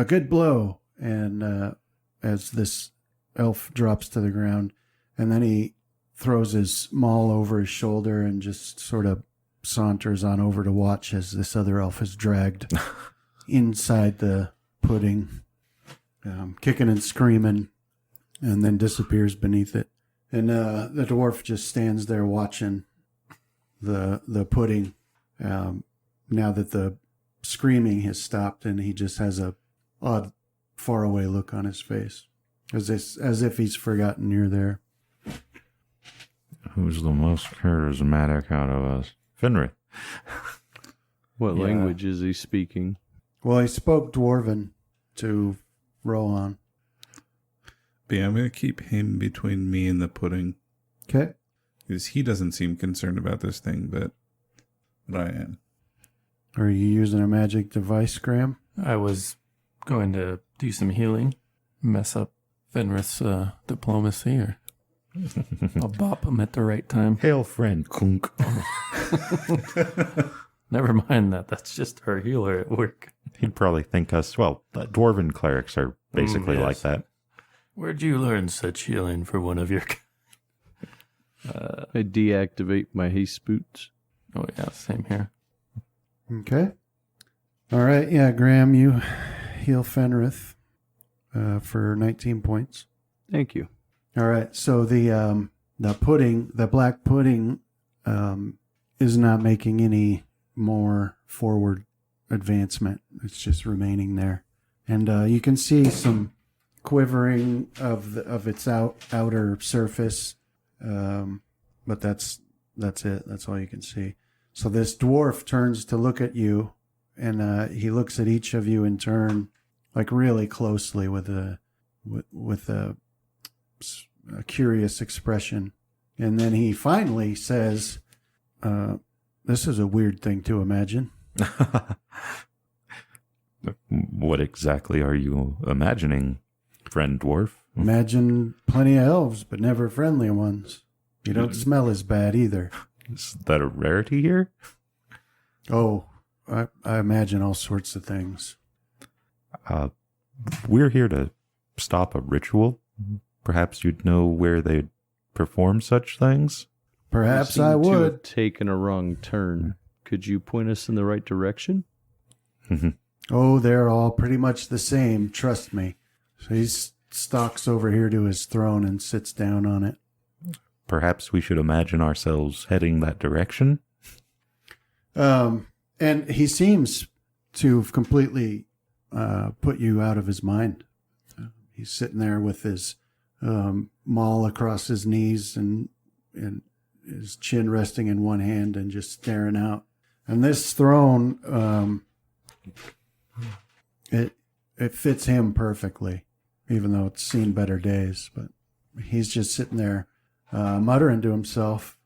good blow." And as this elf drops to the ground, and then he throws his maul over his shoulder and just sort of saunters on over to watch as this other elf is dragged inside the pudding, kicking and screaming, and then disappears beneath it. And the dwarf just stands there watching the pudding. Now that the screaming has stopped, and he just has a odd, faraway look on his face, as if he's forgotten you're there. Who's the most charismatic out of us? Fenrir. What Yeah. language is he speaking? Well, he spoke Dwarven to Rohan. But yeah, I'm going to keep him between me and the pudding. Okay. Because he doesn't seem concerned about this thing, but I am. Are you using a magic device, Graham? I was going to do some healing, mess up Fenris' diplomacy, or I'll bop him at the right time. Hail, friend. Kunk. Never mind that. That's just our healer at work. He'd probably think us, well, dwarven clerics are basically like yes. that. Where'd you learn such healing for one of your... I deactivate my haste boots. Oh, yeah, same here. Okay. All right. Yeah, Graham, you heal Fenrith for 19 points. Thank you. All right. So the pudding, the black pudding, is not making any more forward advancement. It's just remaining there, and you can see some quivering of its outer surface, but that's it. That's all you can see. So this dwarf turns to look at you, and he looks at each of you in turn, like really closely with a curious expression, and then he finally says, "This is a weird thing to imagine." What exactly are you imagining, friend dwarf? Imagine plenty of elves, but never friendly ones. You don't smell as bad either. Is that a rarity here? Oh, I imagine all sorts of things. We're here to stop a ritual. Perhaps you'd know where they'd perform such things? Perhaps You seem I to would. have taken a wrong turn. Could you point us in the right direction? Oh, they're all pretty much the same, trust me. So he stalks over here to his throne and sits down on it. Perhaps we should imagine ourselves heading that direction? And he seems to have completely put you out of his mind. He's sitting there with his maul across his knees and his chin resting in one hand and just staring out. And this throne, it fits him perfectly, even though it's seen better days. But he's just sitting there muttering to himself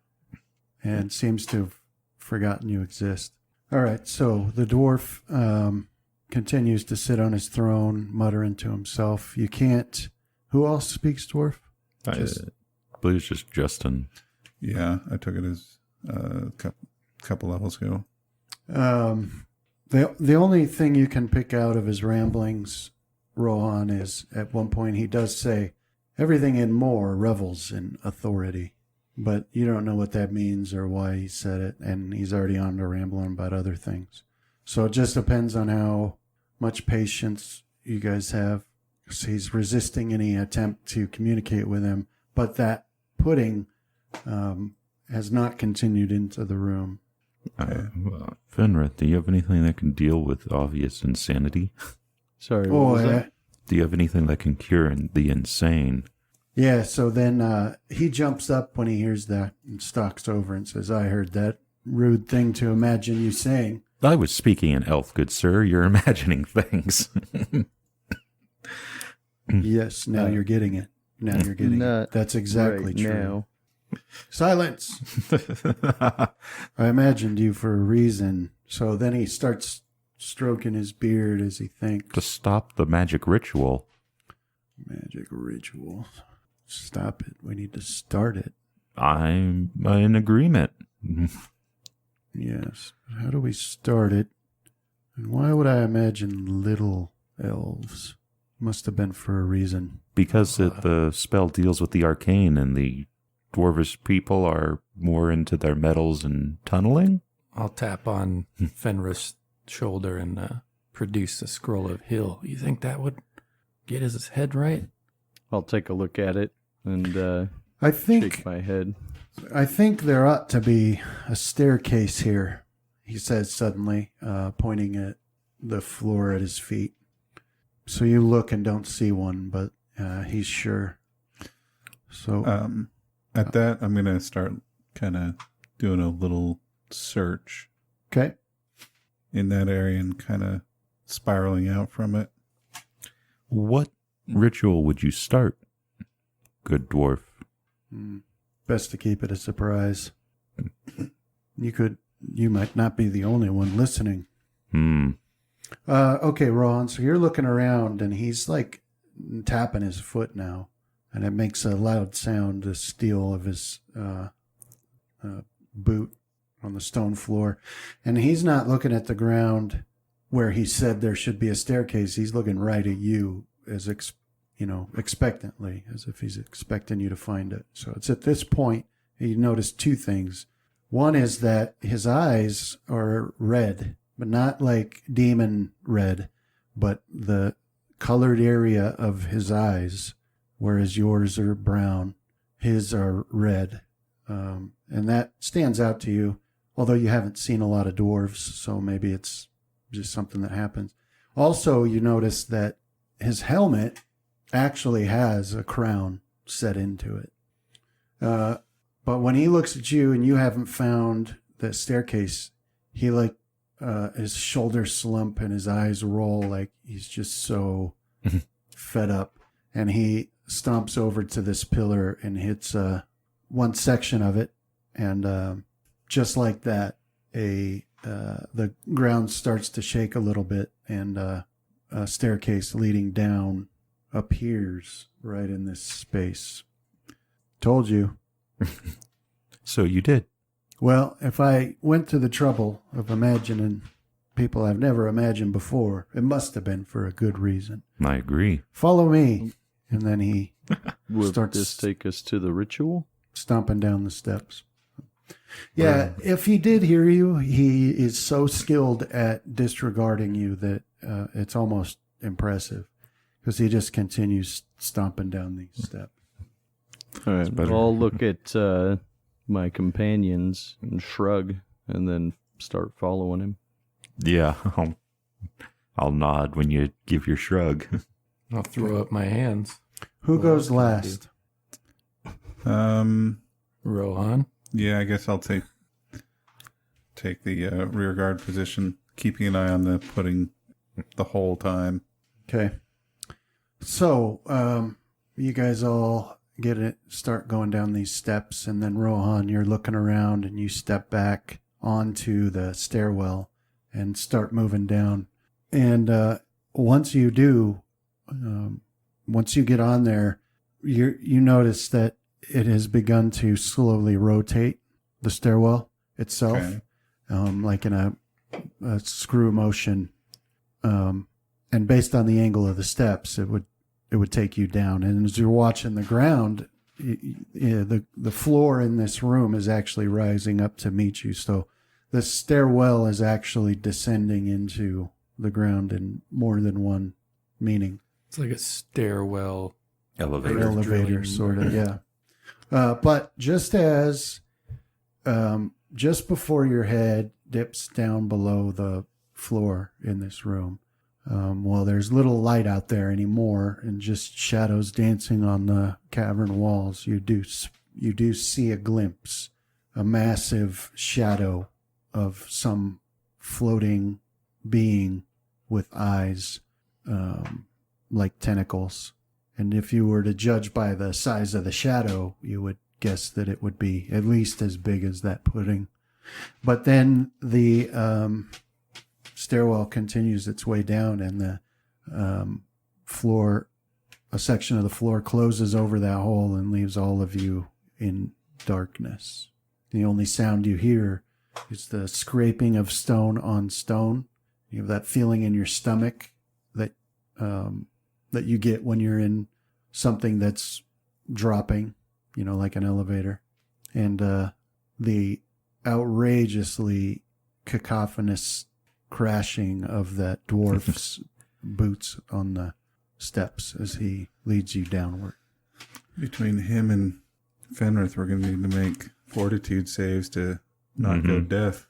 and seems to have forgotten you exist. All right, so the dwarf continues to sit on his throne, muttering to himself. You can't... Who else speaks dwarf? I believe it's just Justin. Yeah, I took it as a couple levels ago. The only thing you can pick out of his ramblings, Rohan, is at one point he does say, everything in more revels in authority. But you don't know what that means or why he said it, and he's already on to rambling about other things. So it just depends on how much patience you guys have. So he's resisting any attempt to communicate with him, but that pudding has not continued into the room. Fenrith, do you have anything that can deal with obvious insanity? Sorry, what was that? Do you have anything that can cure the insane? Yeah, so then he jumps up when he hears that and stalks over and says, I heard that rude thing to imagine you saying. I was speaking in elf, good sir. You're imagining things. Yes, now you're getting it. Now you're getting it. That's exactly right true. now. Silence! I imagined you for a reason. So then he starts stroking his beard as he thinks. To stop the magic ritual. Magic ritual. Stop it. We need to start it. I'm in agreement. Yes. How do we start it? And why would I imagine little elves? Must have been for a reason. Because the spell deals with the arcane and the dwarvish people are more into their metals and tunneling? I'll tap on Fenris' shoulder and produce a scroll of hill. You think that would get his head right? I'll take a look at it and I think shake my head. I think there ought to be a staircase here, he says suddenly, pointing at the floor at his feet. So you look and don't see one, but he's sure. So At that, I'm going to start kind of doing a little search okay. in that area and kind of spiraling out from it. What ritual would you start, good dwarf? Best to keep it a surprise. You might not be the only one listening. Okay, Ron, so you're looking around and he's like tapping his foot now, and it makes a loud sound, the steel of his boot on the stone floor. And he's not looking at the ground where he said there should be a staircase. He's looking right at you as expectantly, as if he's expecting you to find it. So it's at this point you notice two things. One is that his eyes are red, but not like demon red, but the colored area of his eyes, whereas yours are brown, his are red. And that stands out to you, although you haven't seen a lot of dwarves, so maybe it's just something that happens. Also, you notice that his helmet actually has a crown set into it. But when he looks at you and you haven't found the staircase, he his shoulders slump and his eyes roll like he's just so fed up. And he stomps over to this pillar and hits one section of it. And just like that, the ground starts to shake a little bit, and a staircase leading down appears right in this space. Told you. So you did. Well, if I went to the trouble of imagining people I've never imagined before, it must have been for a good reason. I agree. Follow me. And then he Would starts this take us to the ritual? stomping down the steps. Yeah, if he did hear you, he is so skilled at disregarding you that it's almost impressive, because he just continues stomping down these steps. All right, better. I'll look at my companions and shrug, and then start following him. Yeah, I'll nod when you give your shrug. I'll throw up my hands. Who What goes can I do? last? Rohan. Yeah, I guess I'll take the rear guard position, keeping an eye on the pudding the whole time. Okay. So, you guys all start going down these steps, and then Rohan, you're looking around and you step back onto the stairwell and start moving down. And once you do, once you get on there, you notice that it has begun to slowly rotate the stairwell itself, Okay. like in a screw motion. And based on the angle of the steps, it would take you down. And as you're watching the ground, the floor in this room is actually rising up to meet you. So the stairwell is actually descending into the ground in more than one meaning. It's like a stairwell. Elevator. Elevator, drilling. sort of, yeah. But just before your head dips down below the floor in this room, well, there's little light out there anymore, and just shadows dancing on the cavern walls. You do see a glimpse, a massive shadow of some floating being with eyes like tentacles. And if you were to judge by the size of the shadow, you would guess that it would be at least as big as that pudding. But then the stairwell continues its way down, and the floor, a section of the floor closes over that hole and leaves all of you in darkness. The only sound you hear is the scraping of stone on stone. You have that feeling in your stomach that you get when you're in something that's dropping, like an elevator. And the outrageously cacophonous crashing of that dwarf's boots on the steps as he leads you downward. Between him and Fenrith, we're going to need to make fortitude saves to not go deaf.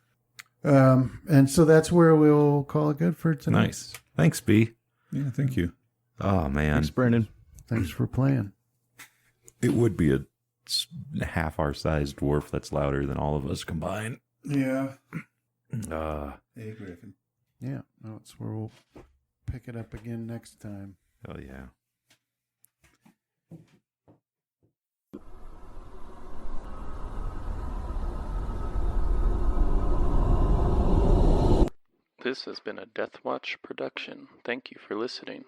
And so that's where we'll call it good for tonight. Nice. Thanks, B. Yeah, thank you. Oh, man. Thanks, Brandon. Thanks for playing. It would be a half our size dwarf that's louder than all of us combined. Yeah. Hey, Griffin. Yeah, that's where we'll pick it up again next time. Oh, yeah. This has been a Death Watch production. Thank you for listening.